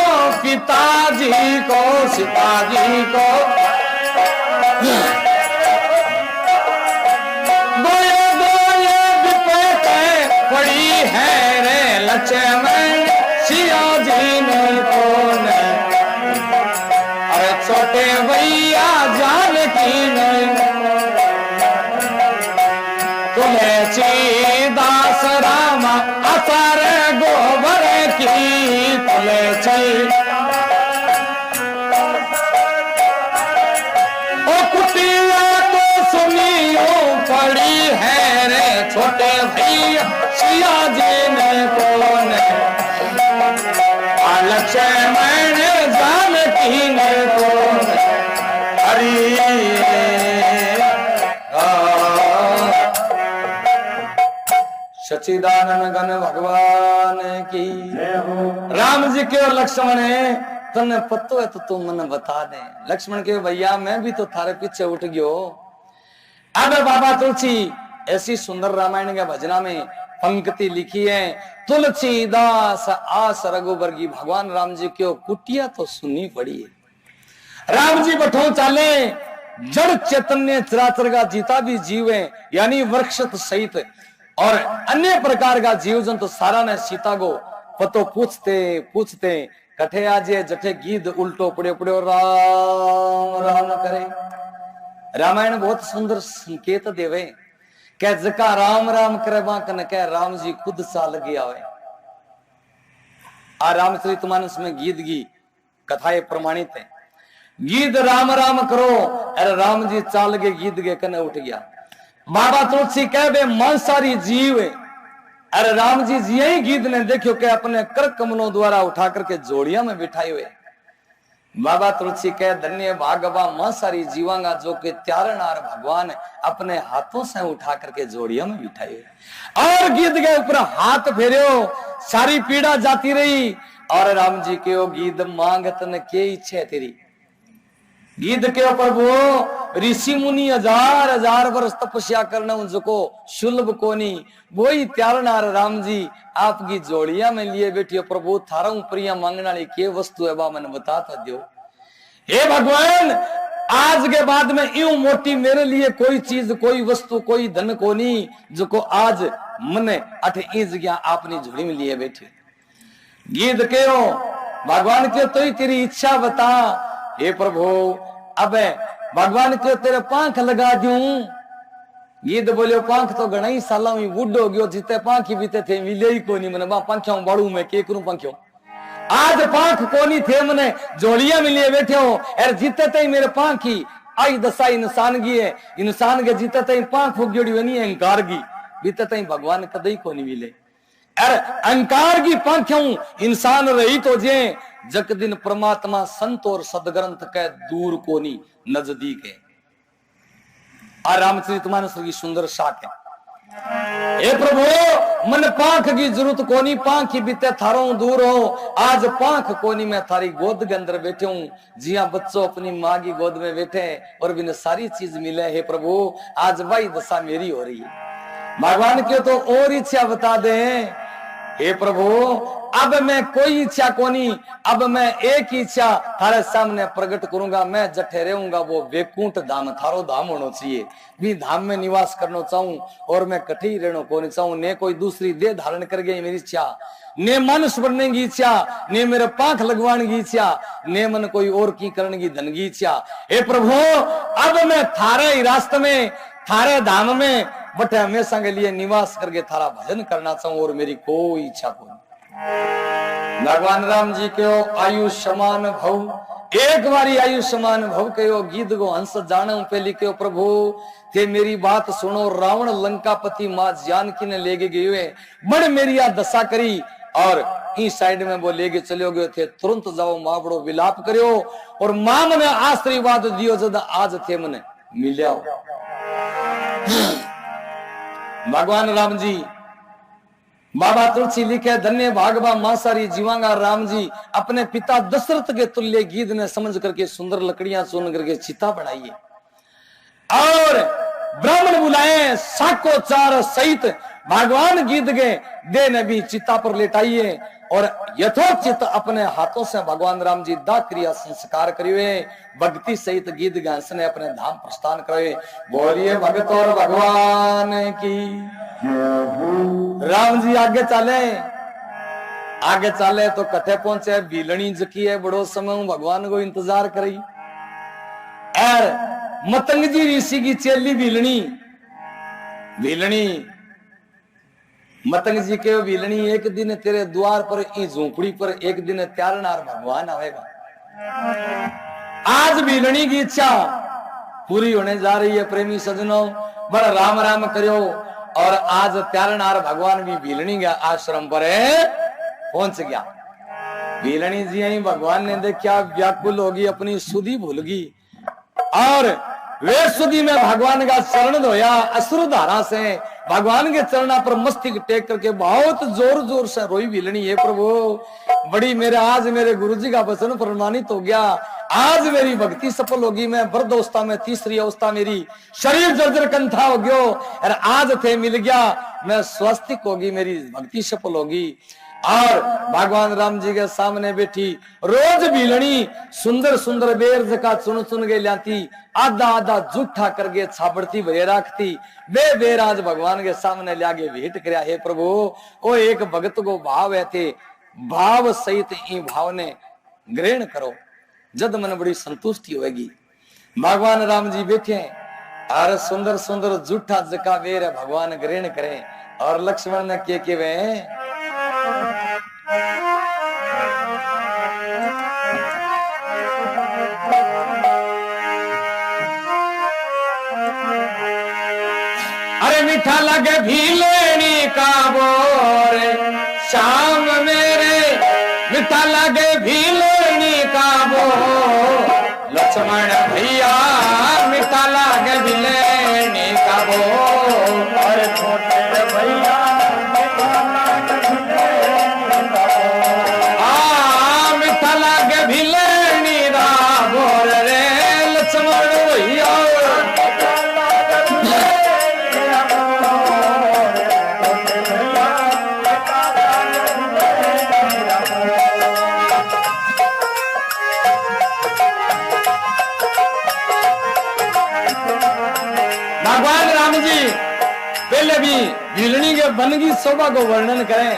पिताजी को सीताजी को दोये दोये विपत्ति पड़ी है रे लक्ष्मण सिया जी ने कौन अरे छोटे भैया जानकी ने तुलसी दास रामा असर गोबर की तुलसी ओ कुटिया तो सुनियो पड़ी है रे छोटे भैया सिया जी ने कौन लक्ष्मण जानकी ने कौन हरी सच्चिदानंद घन भगवान की राम जी के और लक्ष्मण है तने पतो है तो तू मन बता दे लक्ष्मण के भैया मैं भी तो थारे पीछे उठ गयो अब बाबा तुलसी ऐसी सुंदर रामायण के भजना में पंक्ति लिखी है तुलसीदास आस रघुबर की भगवान राम जी की कुटिया तो सुननी पड़ी है राम जी बठो चाले जड़ चैतन्य चराचर का जीता भी जीव है यानी वृक्ष सहित और अन्य प्रकार का जीव जंतु सारा ने सीता को पतो पूछते पूछते कठे आजे जठे गीत उल्टो पड़े पड़े राम राम करे रामायण बहुत सुंदर संकेत देवे कह जका राम राम करे बाकन कह राम जी खुद सा लगे आवे आ रामचरितमानस में गीत की कथाएं प्रमाणित है गीत राम राम करो अरे राम जी चाल के गीत के कने उठ गया बाबा तुलसी कह बे मांसारी जीव अरे राम जी जी यही गीत ने देखियो के अपने कर कमलों द्वारा उठा करके जोड़िया में बिठाए हुए बाबा तुलसी कह धन्य भागवा मांसारी जीवांगा जो के त्यारनार भगवान अपने हाथों से उठा करके जोड़िया में बिठाए हुए और गीत के ऊपर हाथ फेरियो सारी पीड़ा जाती रही और राम जी के ओ गीत मांगत न के इच्छा तेरी गीत के प्रभु ऋषि मुनि हजार हजार वर्ष तपस्या करना उनको शुल्भ कोनी वही त्यारनार राम जी आपकी जोड़िया में लिए बैठियो प्रभु थारा प्रिया मांगने वाली के वस्तु है बा मैंने बताता दियो हे भगवान आज के बाद में यूं मोटी मेरे लिए कोई चीज कोई वस्तु कोई धन कोनी जो को आज मने अठ इज गया आपने झोली में लिए बैठे गीत के भगवान के तो ही तेरी इच्छा बता हे प्रभु अब भगवान के तेरे पांख लगा दूं गीत बोलियो पांख तो घना ही साला में बूढ़ो गयो जिते पांख ही बीते थे मिले ही कोनी मने बा पंख्या बाड़ू में के करूं पंख्यो आज पांख कोनी थे मने जोड़िया मिलिए बैठे हो और जीते ते मेरे पांख ही आई दशा इंसान की है इंसान के जीते ते पांख उगड़ी बनी अहंकार की बीते ते भगवान कदई कोनी मिले अरे अहंकार की पंखों इंसान रही तो जे जक दिन परमात्मा संत और सदग्रंथ के दूर कोनी नजदीक है। रामचरितमानस की सुंदर शाख है। हे प्रभु मन पांख की जरूरत कोनी पांख ही बीते थारो दूर हो आज पांख कोनी मैं थारी गोद के अंदर बैठे हूं जिया बच्चों अपनी माँ की गोद में बैठे और बिना सारी चीज मिले। हे प्रभु आज भाई दशा मेरी हो रही है भगवान क्यों तो और इच्छा बता दे। हे प्रभु अब मैं कोई इच्छा कोनी अब मैं एक ही इच्छा थारे सामने प्रकट करूंगा मैं जठे रहूंगा वो वैकुंठ धाम थारो धाम होना चाहिए भी धाम में निवास करना चाहूं और मैं कठी रहना कोनी चाहूं ने कोई दूसरी देह धारण कर गई मेरी इच्छा ने मनुष्य बनने की इच्छा ने मेरे पांख लगवाने की इच्छा ने मन कोई और की करने की धन की इच्छा। हे प्रभु अब मैं थारे ही रास्ते में थारे धाम में बटे हमेशा के लिए निवास करके थारा भजन करना चाहूं और मेरी कोई इच्छा को भगवान राम जी के आयुष्मान भव एक बारी आयुष्मान भव कहो गीत गो हंस जाने पहले कहो प्रभु ते मेरी बात सुनो रावण लंकापति मां जानकी ने लेके गए हुए बड़ मेरी आ दशा करी और इस साइड में वो लेके चले गए थे तुरंत जाओ मां बड़ो विलाप करो और मां मने आशीर्वाद दियो जद आज थे मने मिल्या भगवान राम जी बाबा तुलसी लिखे धन्य भागवा मासारी जीवांगा राम जी अपने पिता दशरथ के तुल्य गीत ने समझ करके सुंदर लकड़ियां चुन करके चिता बनाइए और ब्राह्मण बुलाए साकोचार सहित भगवान गीत के दे ने भी चिता पर लेटाइए और यथोचित अपने हाथों से भगवान राम जी दा क्रिया संस्कार करिए भक्ति सहित गीत गांस ने अपने धाम प्रस्थान करे। बोलिए भगत और भगवान की राम जी आगे चले तो कथे पहुंचे भीलनी जकी है बड़ो समय भगवान को इंतजार करी और मतंग जी ऋषि की चेली भीलनी मतंग जी के भीलनी एक दिन तेरे द्वार पर झोपड़ी पर एक दिन त्यारनार भगवान आवेगा। आज भीलनी की इच्छा पूरी होने जा रही है प्रेमी सजनों बड़ा राम राम करो और आज त्यारनार भगवान भी भीलनी के आश्रम पर पहुंच गया। भीलनी जी यही भगवान ने देखा व्याकुल होगी अपनी सुधि भूल गई और वे सुधी में भगवान का चरण धोया अश्रु धारा से भगवान के चरणा पर मस्तक टेक करके बहुत जोर जोर से रोई भीलनी है प्रभु बड़ी मेरे आज मेरे गुरुजी का वचन प्रमाणित हो गया आज मेरी भक्ति सफल होगी मैं वृद्ध अवस्था में तीसरी अवस्था मेरी शरीर जर्जर कंथा हो गयो और आज थे मिल गया मैं स्वास्तिक होगी मेरी भक्ति सफल होगी। और भगवान राम जी के सामने बैठी रोज भीलनी सुंदर सुंदर बेर जका चुन चुन के लाती आधा आधा जूठा करके छाबड़ती भरे रखती वे बेर आज भगवान के सामने लागे भेंट करया। हे प्रभु ओ एक भगत को भाव है थे भाव सहित ई भाव ने ग्रहण करो जद मन बड़ी संतुष्टि होगी। भगवान राम जी बैठे और सुंदर सुंदर जूठा जका बेर भगवान ग्रहण करें और लक्ष्मण ने के वे अरे मीठा लगे भीलनी का बोर शाम मेरे मीठा लगे भीलनी का बोर लक्ष्मण भैया मीठा लगे भीलनी का बोर अरे छोटे भैया भगवान राम जी पहले भी भीलनी के वन की शोभा को वर्णन करें।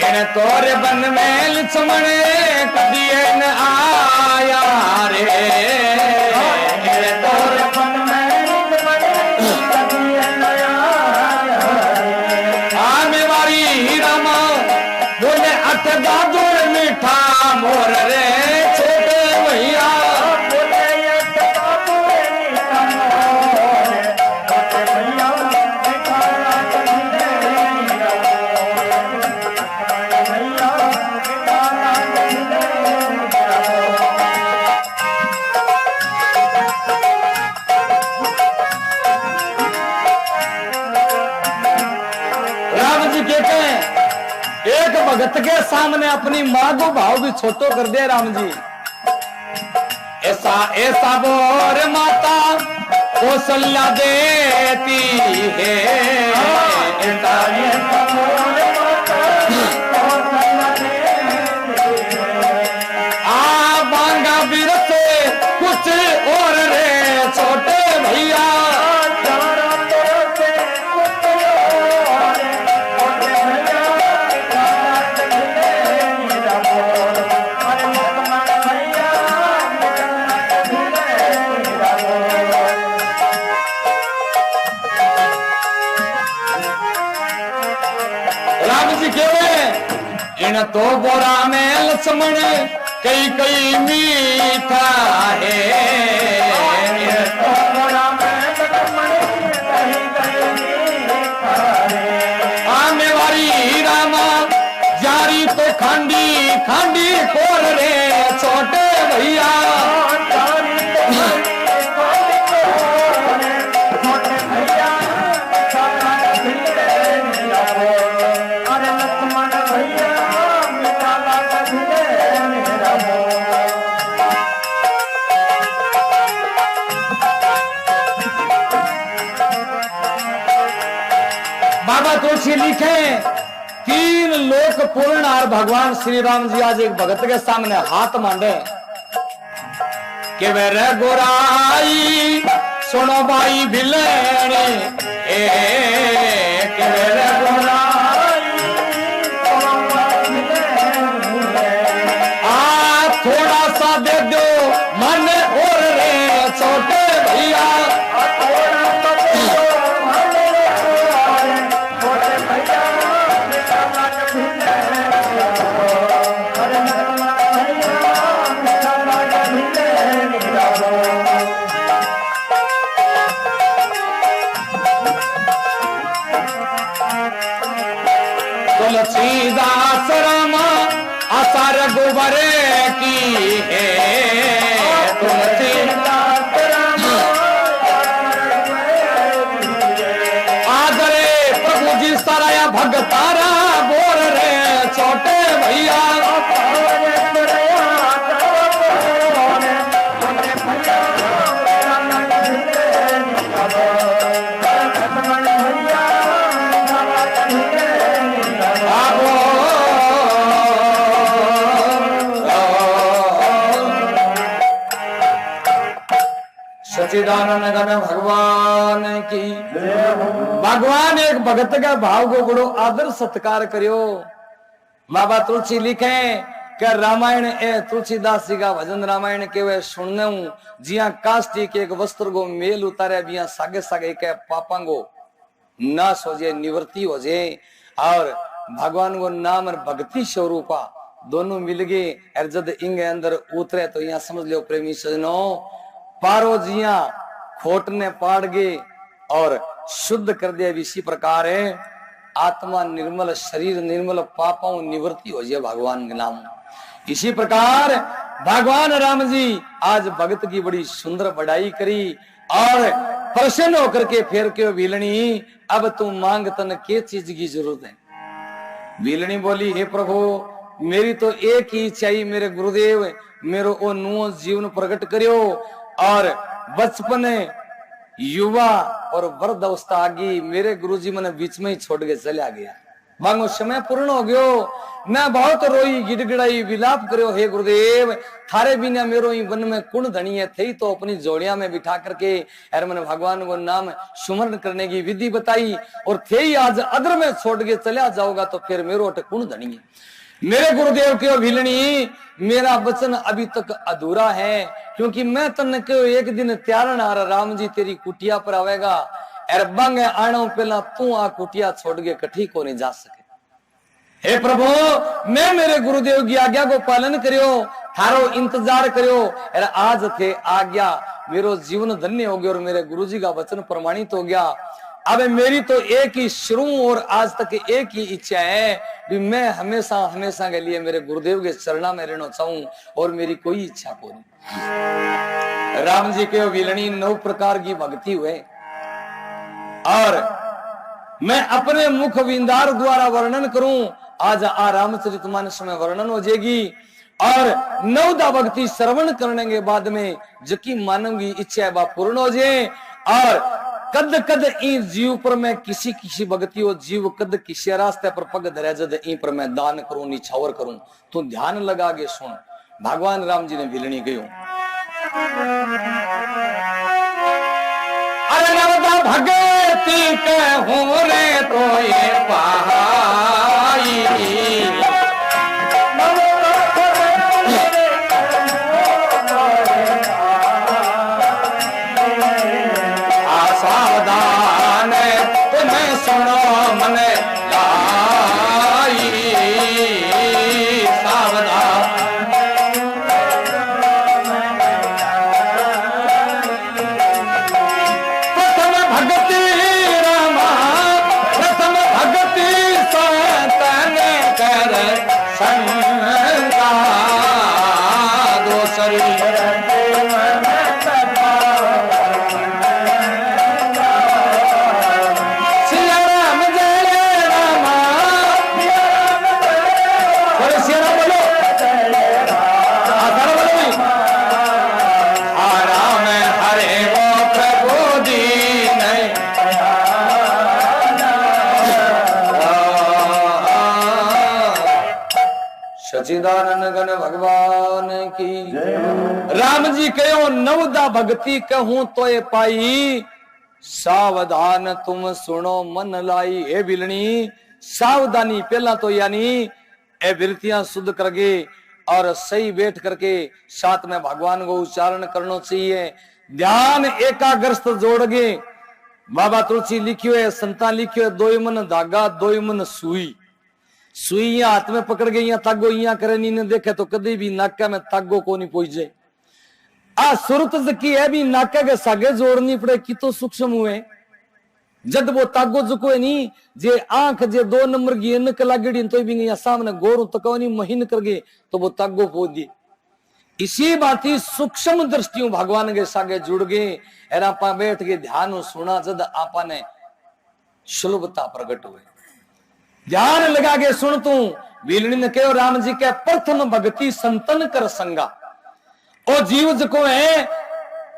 इन तोरे वन में लक्ष्मण कभी न आया रे तोरे वन में भगत के सामने अपनी मां को भाव भी छोटो कर दे राम जी। ऐसा ऐसा बोर माता कौशल्या देती है, ऐसा ऐसा बोर माता कौशल्या देती है। आ बांगा बिरसे कुछ और रे छोटे भैया, इन तो बोरा में लक्ष्मण कई कई मीठा है, इन तो बोरा में लक्ष्मण कई कई मीठा है। आने वाली रामा जारी तो खांडी खांडी कोर रे छोटे भैया, बाबा तुलसी लिखे तीन लोक पूर्ण और भगवान श्री राम जी आज एक भगत के सामने हाथ मांडे कि वे रे गोराई सुनो भाई भिलेने, कि वे रे गोराई सुनो भाई भिलेने, आ थोड़ा सा दे दो मन और रे छोटे भैया, तुलसीदास रामा आसार गोबरे की है, तुलसीदास रामा आदरे प्रभु जी सराया भगतारा बोर रे छोटे भैया, सच्चिदानंद घन भगवान की। भगवान एक भगत का भाव को बड़ो आदर सत्कार करियो। बाबा तुलसी लिखे कि रामायण ए तुलसीदास जी का भजन रामायण के वे सुनने हूं जिया काष्टी के एक वस्त्र को मेल उतारे बिया सागे सागे के पापा को नाश हो जाए निवृत्ति हो जाए और भगवान को नाम और भक्ति स्वरूपा दोनों मिल गए और जब इंगे अंदर उतरे तो यहाँ समझ लो प्रेमी सजनों पारो जिया खोट ने पाड़ गए और शुद्ध कर दिया। इसी प्रकार है आत्मा निर्मल शरीर निर्मल पापों निवृत्ति हो जाए भगवान के नाम। इसी प्रकार भगवान राम जी आज भगत की बड़ी सुंदर बढ़ाई करी और प्रसन्न होकर के फिर के भीलनी अब तू मांग तन के चीज की जरूरत है। भीलनी बोली हे प्रभु मेरी तो एक ही इच्छा ही मेरे गुरुदेव मेरो ओ नुओ जीवन प्रकट करियो और बचपन युवा और वृद्ध अवस्था आ गई मेरे गुरुजी मैंने बीच में ही छोड़ के चला गया मांगो समय पूर्ण हो गयो मैं बहुत रोई गिड़गिड़ाई विलाप करो हे गुरुदेव थारे बिना मेरो ही वन में कुण धनी है थे तो अपनी जोड़िया में बिठा करके और मैंने भगवान को नाम सुमरण करने की विधि बताई और थे ही आज अदर में छोड़ के चला जाओगा तो फिर मेरो कुण धनी है। मेरे गुरुदेव के भिलनी मेरा वचन अभी तक अधूरा है क्योंकि मैं तन के एक दिन त्यार राम जी तेरी कुटिया पर आवेगा और बंग आना पहला तू आ कुटिया छोड़ के कठी को नहीं जा सके। हे प्रभु मैं मेरे गुरुदेव की आज्ञा को पालन करियो थारो इंतजार करियो और आज थे आज्ञा मेरो जीवन धन्य हो गया और मेरे गुरुजी का वचन प्रमाणित हो गया। अब मेरी तो एक ही शुरू और आज तक एक ही इच्छा है कि मैं हमेशा हमेशा के लिए मेरे गुरुदेव के चरणा में रहना चाहूं और मेरी कोई इच्छा को नहीं। राम जी के विलनी 9 प्रकार की भक्ति हुए और मैं अपने मुख विंदार द्वारा वर्णन करूं आज आ रामचरितमानस में वर्णन हो जाएगी। और नवदा भक्ति श्रवण करने के बाद में जकी मानव की इच्छा है वह पूर्ण हो जाए। और कद कद ई जीव पर मैं किसी किसी भक्ति हो जीव कद किसी रास्ते पर पग धरे जद ई पर मैं दान करूं निछावर करूं। तो ध्यान लगा के सुन। भगवान राम जी ने बिलनी गयो अरे नवदा भगति कहूं रे तो ये पाई सावधान तुम्हें सुनो मन लाई सावधान प्रथम भगति रामा प्रथम भगति संतन कर संगा दोसरी सच्चिदानंद घन भगवान की राम जी कहो नवदा भक्ति कहूं तो ये पाई सावधान तुम सुनो मन लाई। ए बिलनी सावधानी पहला तो यानी ए वृत्तियां शुद्ध करके और सही बैठ करके साथ में भगवान को उच्चारण करना चाहिए। ध्यान एकाग्रस्त जोड़ के बाबा तुलसी लिखियो है संता लिखियो है दो मन धागा दो मन सुई सुई हाथ में पकड़ के यहाँ तागो यहाँ करे नहीं ने देखे तो कभी भी नाका में तागो को नहीं पहुंच जाए। आ सुरत की है भी नाका के सागे जोड़नी पड़े कि तो सूक्ष्म हुए जब वो तागो जुको है नहीं जे आंख जे 2 नंबर की एनक लागड़ी तो भी यहाँ सामने गोरू तको नहीं महीन कर गए तो वो तागो पहुंच गई। इसी बात ही सूक्ष्म दृष्टियों भगवान के सागे जुड़ गए और आपा बैठ के ध्यान सुना जद आपा ने सुलभता प्रकट हुए। ध्यान लगा के सुन तू बिलनी ने कहो राम जी के प्रथम भक्ति संतन कर संगा ओ जीव जो है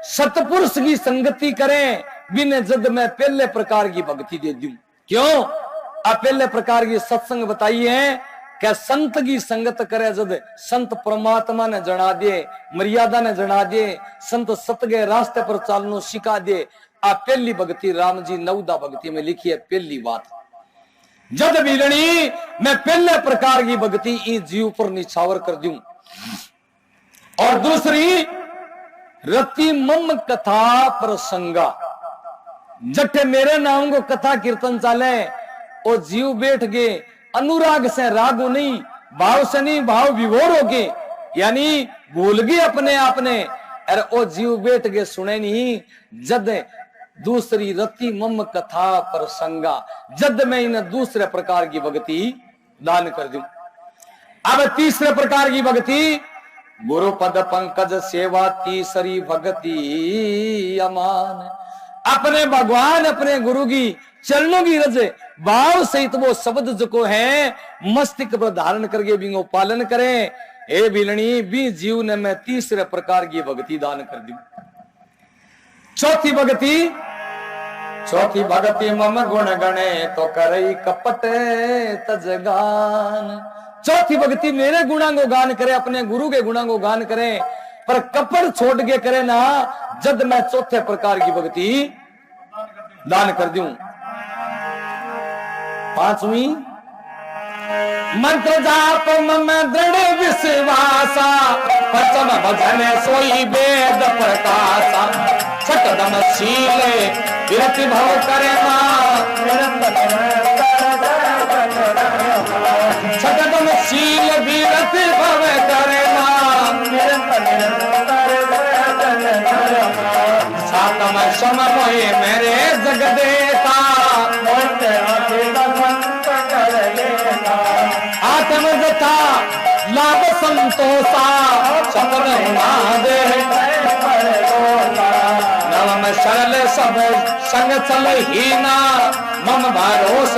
सतपुरुष की संगति करें बिने जद मैं पहले प्रकार की भक्ति दे दूं। क्यों अब पहले प्रकार की सत्संग बताई है क्या संत की संगत करे जद संत परमात्मा ने जना दे मर्यादा ने जना दे संत सतगे रास्ते पर चालनो सिखा दे। आप पहली भक्ति राम जी नवदा भक्ति में लिखी है पहली बात जद बिलनी मैं पहले प्रकार की भक्ति इस जीव पर निछावर कर दूं। और दूसरी रति मम कथा प्रसंगा जटे मेरे नाम को कथा कीर्तन चाले ओ जीव बैठ गए अनुराग से राग नहीं भाव से नहीं भाव विभोर हो गए यानी भूल गए अपने आपने अरे ओ जीव बैठ गए सुने नहीं जद दूसरी रति मम कथा प्रसंगा जद मैं इन दूसरे प्रकार की भक्ति दान कर दूं। अब तीसरे प्रकार की भक्ति गुरु पद पंकज सेवा तीसरी भक्ति अमान अपने भगवान अपने गुरु की चरणों की रज भाव सहित वो शब्द जो है मस्तिष्क पर धारण करके भी वो पालन करें। हे बिलनी भी जीव ने मैं तीसरे प्रकार की भक्ति दान कर दूं। चौथी भक्ति मम गुण गणे तो करई कपट तजगान। चौथी भक्ति मेरे गुणा को गान करे अपने गुरु के गुणा को गान करे पर कपट छोड़ के करे ना जद मैं चौथे प्रकार की भक्ति दान कर दूं। पांचवी मंत्र जाप मम दृढ़ विश्वासा पंचम भजन सोई वेद प्रकाशा छठम शीले विरति भव करे छठम शील विरति भव करे सातम सम मोहे मेरे जगदेता आत्म जथा लाभ संतोषा सपन दे नवम सरल सब संग चल हीना मम भरोस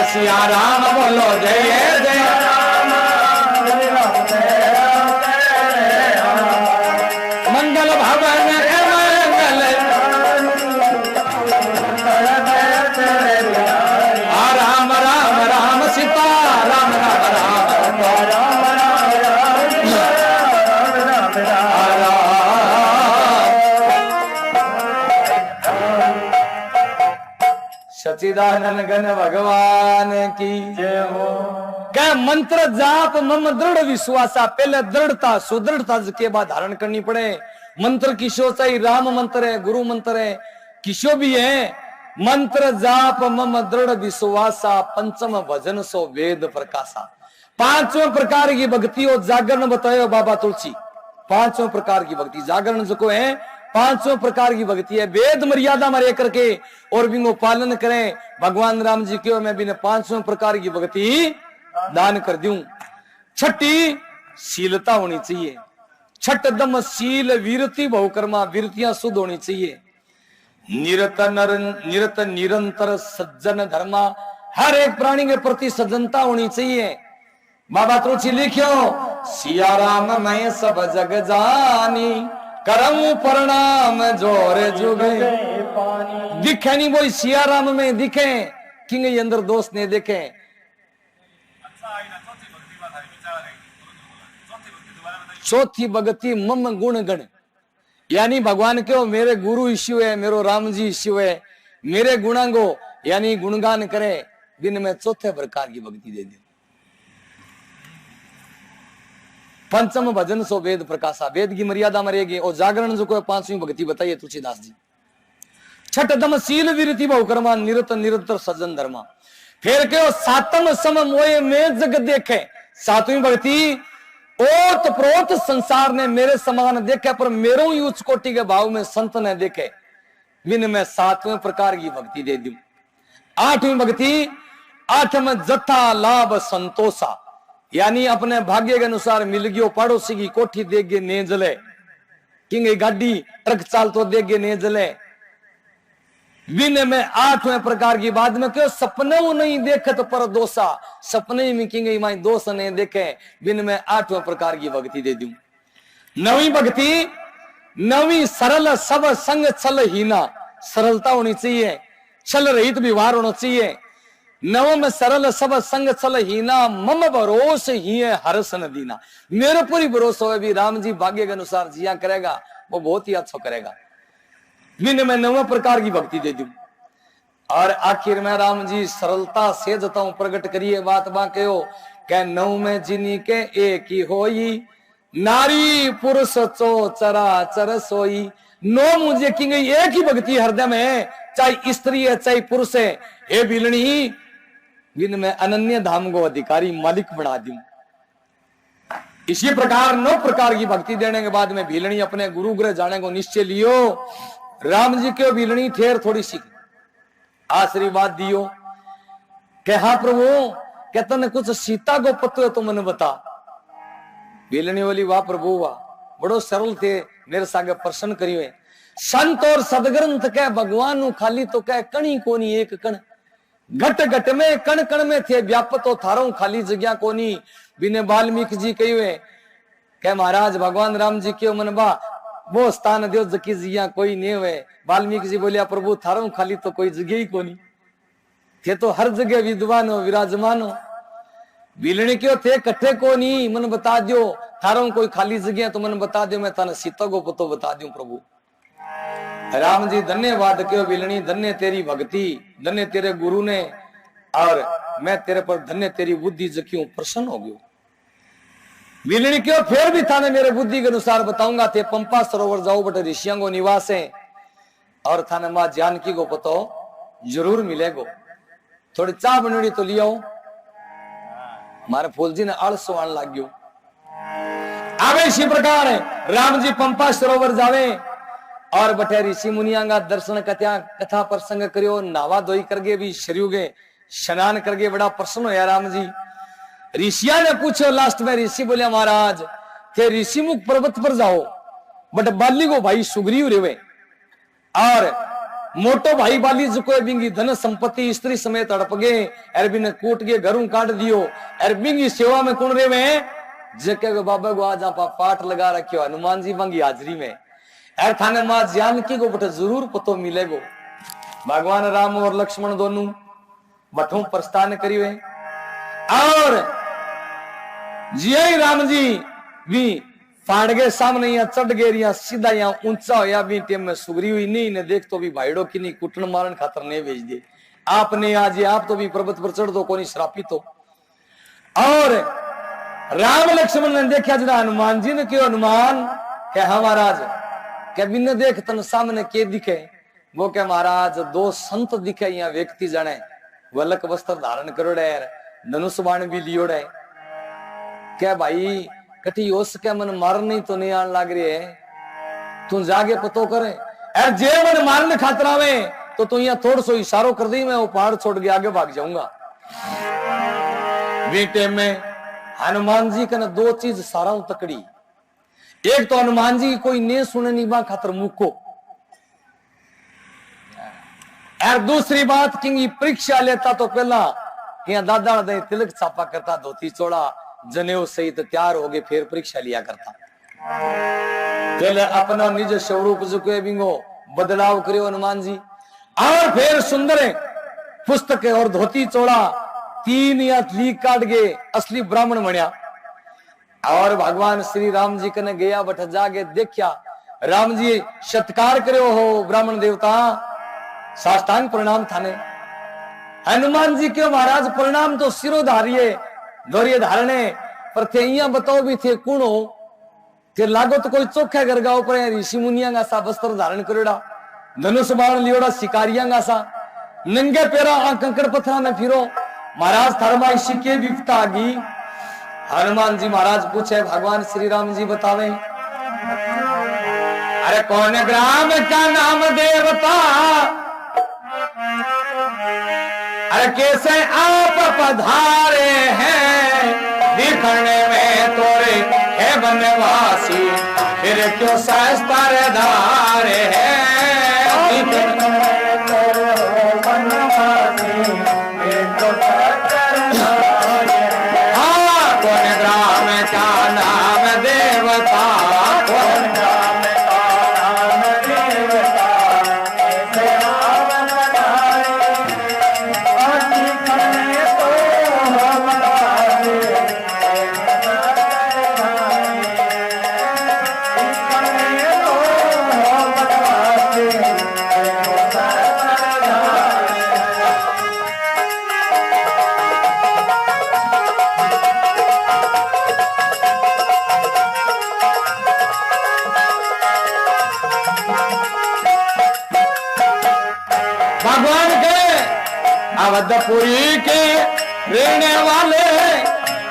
सिया राम बोलो जय जय राम, मंगल भवन मंगल, राम राम राम सीता राम राम राम राम सच्चिदानंद घन भगवान की जय हो। क्या मंत्र जाप मम दृढ़ विश्वासा, पहले दृढ़ता सुदृढ़ता के बाद धारण करनी पड़े। मंत्र किसो चाहिए, राम मंत्र है, गुरु मंत्र है, किसो भी है। मंत्र जाप मम दृढ़ विश्वासा, पंचम भजन सो वेद प्रकाशा। पांचों प्रकार की भक्ति और जागरण बताए बाबा तुलसी। पांचों प्रकार की भक्ति जागरण जो है, पांचों प्रकार की भक्ति है। वेद मर्यादा में रह करके और भी पालन करें। भगवान राम जी के मैं भी पांचों प्रकार की भक्ति दान कर दूं। छठी शीलता होनी चाहिए। छठ दम शील वीरति बहुकर्मा, वीरतियां शुद्ध होनी चाहिए। निरत निरंतर सज्जन धर्मा, हर एक प्राणी के प्रति सज्जनता होनी चाहिए। बाबा तुलसी लिखियो, सिया राम मैं सब जग जानी, करम प्रणाम जोर जुगे। दिखे नहीं बोई सिया राम में दिखे, किंग अंदर दोस्त ने देखे। चौथी भक्ति मम गुण गण, यानी भगवान क्यों मेरे गुरु ईश्व है, मेरो राम जी ईश्व है, मेरे गुणांगो यानी गुणगान करे। दिन में चौथे प्रकार की भक्ति दे दी। पंचम भजन सो वेद प्रकाशा, वेद की मर्यादा में रहेगी। और जागरण जो को पांचवी भक्ति बताइए तुलसीदास जी। छठ दम शील विरति बहुकर्मा, निरत निरंतर सज्जन धर्मा। फिर क्यों सातम सम मोए में जग देखे, सातवीं भक्ति ओत प्रोत संसार ने मेरे समान देखे, पर मेरो ही उच्च कोटि के भाव में संत ने देखे। बिन में सातवें प्रकार की भक्ति दे दी। आठवीं भक्ति आठम जथा लाभ संतोषा, यानी अपने भाग्य के अनुसार मिल गयो। पड़ोसी की कोठी देख के ने जले, किंग गाड़ी ट्रक चाल तो देख के ने जले। बिन में आठवें प्रकार की बात में क्यों सपने नहीं देखत पर दोषा, सपने में किंग माई दोष नहीं देखे। बिन में आठवें प्रकार की भक्ति दे दूं। नवी भक्ति नवी सरल सब संग छल हीना, सरलता होनी चाहिए, छल रहित व्यवहार होना चाहिए। नवम सरल सब संग छल हीना, मम भरोस ही है हर्ष न दीना। मेरे पूरी भरोसा है भी राम जी भाग्य के अनुसार जिया करेगा, वो बहुत ही अच्छा करेगा। बिन में नव प्रकार की भक्ति दे दूं। और आखिर में राम जी सरलता से जताऊं प्रकट करिए बात बाक्यो, कह नव में जिनी के एक ही होई, नारी पुरुष चो चरा चर सोई। नो मुझे की गई एक ही भक्ति हृदय में है, चाहे स्त्री है चाहे पुरुष है। हे बिलनी बिन में अनन्य धाम को अधिकारी मालिक बना दूं। इसी प्रकार 9 प्रकार की भक्ति देने के बाद में भीलनी अपने गुरु गृह जाने को निश्चय लियो। राम जी के भीलनी ठेर थोड़ी सी आशीर्वाद दियो कि हाँ प्रभु, कहता ने कुछ सीता को पत्तो है तो मैंने बता। भीलनी बोली वाह प्रभु वाह, बड़ो सरल थे, मेरे सागे प्रसन्न करियो। संत और सदग्रंथ कह भगवान नु खाली तो कह कणी कोनी एक कण, घट घट में कण कण में थे व्यापत तो थारो खाली जगह कोनी। बिने वाल्मीकि जी कहिए कह महाराज भगवान राम जी के मन बा वो स्थान दो जकी जिया कोई नहीं हुए। वाल्मीकि जी बोलिया प्रभु थारो खाली तो कोई जगह ही कोनी, थे तो हर जगह विद्वान हो विराजमान हो। बिलणी क्यों थे कट्ठे को नहीं, मन बता दो थारो कोई खाली जगह तो मन बता दो, मैं ताने सीता को पतो बता दूं प्रभु। राम जी धन्यवाद क्यों बिलणी, धन्य तेरी भक्ति, धन्य तेरे गुरु ने, और मैं तेरे पर धन्य तेरी बुद्धि जक्यों प्रसन्न हो गयो। बिलणी क्यों फिर भी थाने मेरे बुद्धि के अनुसार बताऊंगा। थे पंपा सरोवर जाओ बटे ऋषियों को निवास है, और थाने मां जानकी को पतो जरूर मिलेगो। थोड़ी चाह बनड़ी तो लिया मारे फूल जी ने आलसो आने लग गयो। आवे इसी प्रकार है राम जी पंपा सरोवर जावे और बटे ऋषि मुनिया का दर्शन कथा प्रसंग करियो। नावा धोई करके भी शरीर गए, स्नान करके बड़ा प्रसन्न होया राम जी। ऋषिया ने पूछो लास्ट में, ऋषि बोलिया महाराज थे ऋषि मुख पर्वत पर जाओ बट बाली को भाई सुग्रीव रेवे और मोटो भाई बाली जुको बिंगी धन संपत्ति स्त्री समेत अड़प गए अरबी कूट के घरों काट दियो अरबी सेवा में कौन रे में जके बाबा को आज आप पाठ लगा रखियो हनुमान जी बंगी हाजरी में एर थाने मां जानकी को बटे जरूर पतो मिलेगो। भगवान राम और लक्ष्मण दोनों बठों प्रस्थान करिए और जिया राम जी भी फाड़गे सामने यहाँ चढ़ गए यहाँ सीधा यहाँ ऊंचा होया भी टेम में सुगरी हुई नहीं ने देख तो भी भाईड़ो की नहीं कुटन मारन खातर नहीं भेज दे आपने आज आप तो भी पर्वत पर चढ़ दो कोनी श्रापित हो। और राम लक्ष्मण ने देखा जरा हनुमान जी ने क्यों हनुमान क्या हाँ महाराज क्या बिन देख तन सामने के दिखे वो क्या महाराज दो संत दिखे यहाँ व्यक्ति जाने वलक वस्त्र धारण करोड़े धनुष बाण भी लियोड़े क्या भाई कटी ओस क्या मन मार नहीं तो नहीं आन लग रही है तू जागे पतो करे अरे जे मन मारने खातरा में तो तू यहाँ थोड़ा सो इशारो कर दी मैं वो पहाड़ छोड़ के आगे भाग जाऊंगा। बेटे में हनुमान जी का ना दो चीज सारा तकड़ी एक तो हनुमान जी कोई ने सुने नहीं बा खातर मुको और दूसरी बात कि परीक्षा लेता तो पहला यहाँ दादा दे तिलक छापा करता धोती चोड़ा जनेऊ सहित तैयार हो गए फिर परीक्षा लिया करता पहले अपना निज स्वरूप जुके बिंगो बदलाव करियो हनुमान जी और फिर सुंदर पुस्तक और धोती चोड़ा 3 या लीक काट गए असली ब्राह्मण बनया और भगवान श्री राम जी कने गया बठ जागे देखा राम जी सत्कार करो हो ब्राह्मण देवता साष्टांग प्रणाम थाने हनुमान जी के महाराज प्रणाम तो सिरो धारिये दौरिये धारणे पर थे यहाँ बताओ भी थे कौन हो थे लागो तो कोई चोखा घर गाँव पर ऋषि मुनिया गासा वस्त्र धारण करोड़ा धनुष बाण लियोड़ा शिकारिया गासा नंगे पैरा कंकड़ पत्थरा में फिरो महाराज थरमा इसी के विपता आ गई। हनुमान जी महाराज पूछे भगवान श्री राम जी बतावे अरे कौन ग्राम का नाम देवता अरे कैसे आप पधारे हैं दिखने में तोरे है बनवासी फिर क्यों शास्त्र धारे हैं हाँ कौन ग्राम का नाम देवता कौन ग्राम का नाम देवता अवधपुरी के रहने वाले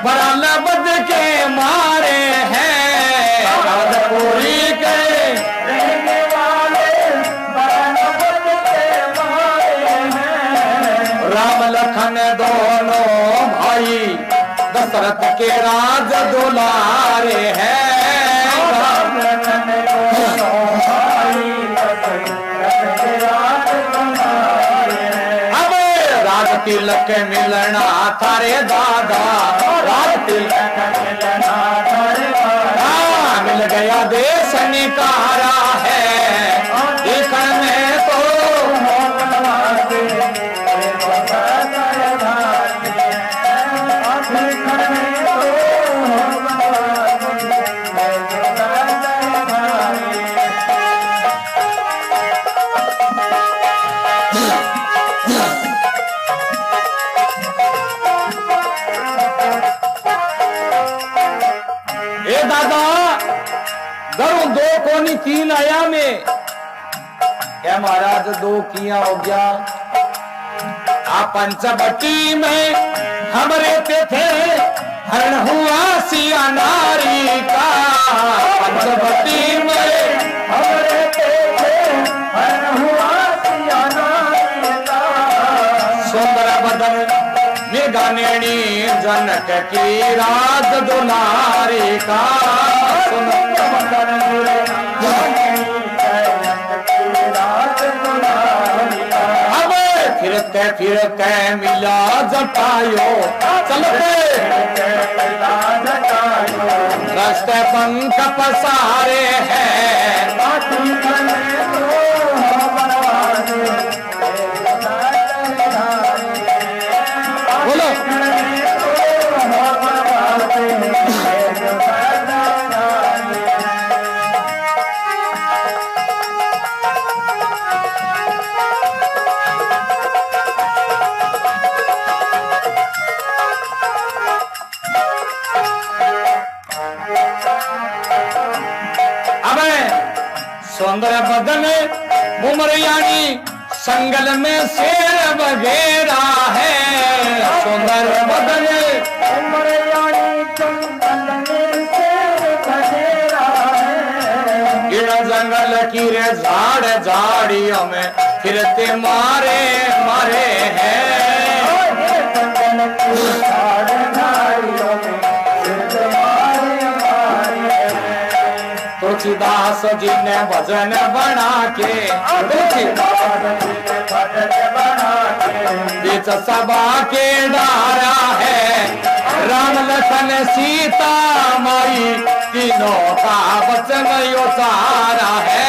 बरालबद के मारे हैं अवधपुरी के रहने वाले बरालबद के मारे हैं राम लखन दोनों भाई दशरथ के राज दुलारे हैं राम लखन दोनों भाई दशरथ के राज दुलारे राज तिलक मिलना थारे दादा राज तिलक मिलना थारे दादा मिल गया देश निकारा है देखने तो कोनी 3 आया में क्या महाराज 2 किया हो गया आप पंचवटी में हम रहते थे हरण हुआ सिया नारी का पंचवटी में हम रहते थे हरण हुआ सिया नारी का सुंदर बदन निगानेणी जनक की राज दुलारी का सुंदर बदन चलते फिर कै मिला जटायो, चलते रास्ते पंख पसारे हैं, बोलो सुंदर बदन मुमरियानी संगल में शेर वगैरह है, सुंदर बदन मुमरियानी संगल में शेर वगैरह है, गिर जंगल की रे झाड़ झाड़ियों में फिरते मारे मारे हैं, जंगल की झाड़ झाड़ियों में फिरते मारे मारे हैं। तुलसीदास जी ने भजन बना के, बीच सभा के डारा है, राम लखन सीता माई तीनों का वचन उतारा है,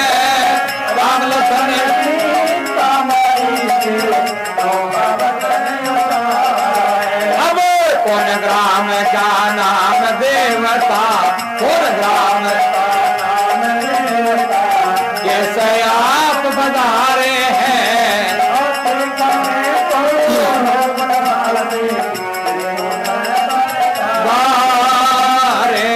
राम लखन सीता माई तीनों का वचन उतारा है। अब कौन ग्राम का नाम देवता, कौन ग्राम कैसे आप बधारे हैं, बारे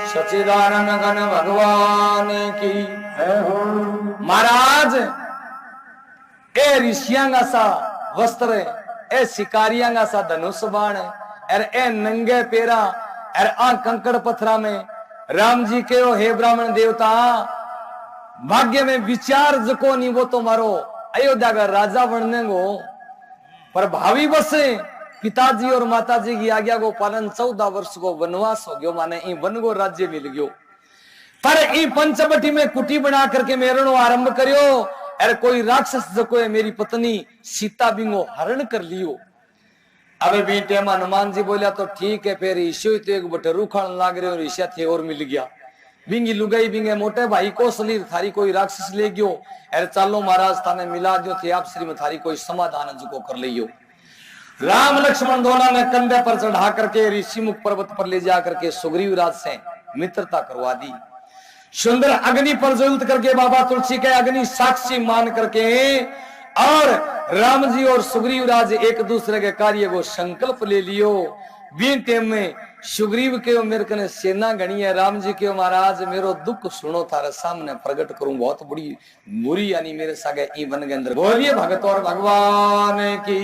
सच्चिदानंद घन भगवान की। महाराज ए ऋषियांगा सा वस्त्र, ए शिकारियांगा सा धनुष बाण, ए नंगे पेरा और आ कंकड़ पत्थरा में राम जी के हे ब्राह्मण देवता, भाग्य में विचार जको नहीं वो तो मारो अयोध्या का राजा बनने को, पर भावी बसे पिताजी और माताजी की आज्ञा को पालन 14 वर्ष को वनवास हो गयो, माने ई वन को राज्य मिल गयो। पर ई पंचवटी में कुटी बना करके मेरणो आरंभ करियो, और कोई राक्षस जको है मेरी पत्नी सीता बिंगो हरण कर लियो। अबे बीटे में हनुमान जी बोलिया तो ठीक है, फिर ईशो तो एक बटरू खान लाग रहे और ईशा थे और मिल गया, बिंगी लुगाई बिंगे मोटे भाई को सलीर थारी कोई राक्षस ले गयो, अरे चालो महाराज थाने मिला दियो थे आप श्री में थारी कोई समाधान जुको कर लियो। राम लक्ष्मण दोनों ने कंधे पर चढ़ा करके ऋषि मुख पर्वत पर ले जा करके सुग्रीव राज से मित्रता करवा दी। सुंदर अग्नि पर ज्वलित करके बाबा तुलसी के अग्नि साक्षी मान करके और राम जी और सुग्रीव राज एक दूसरे के कार्य को संकल्प ले लियो। बीते में सुग्रीव के मेरे कने सेना गणी है, राम जी के महाराज मेरो दुख सुनो थारे सामने प्रकट करूं, बहुत बड़ी बुरी यानी मेरे सागे ई वन के अंदर। बोलिए भगत और भगवान की।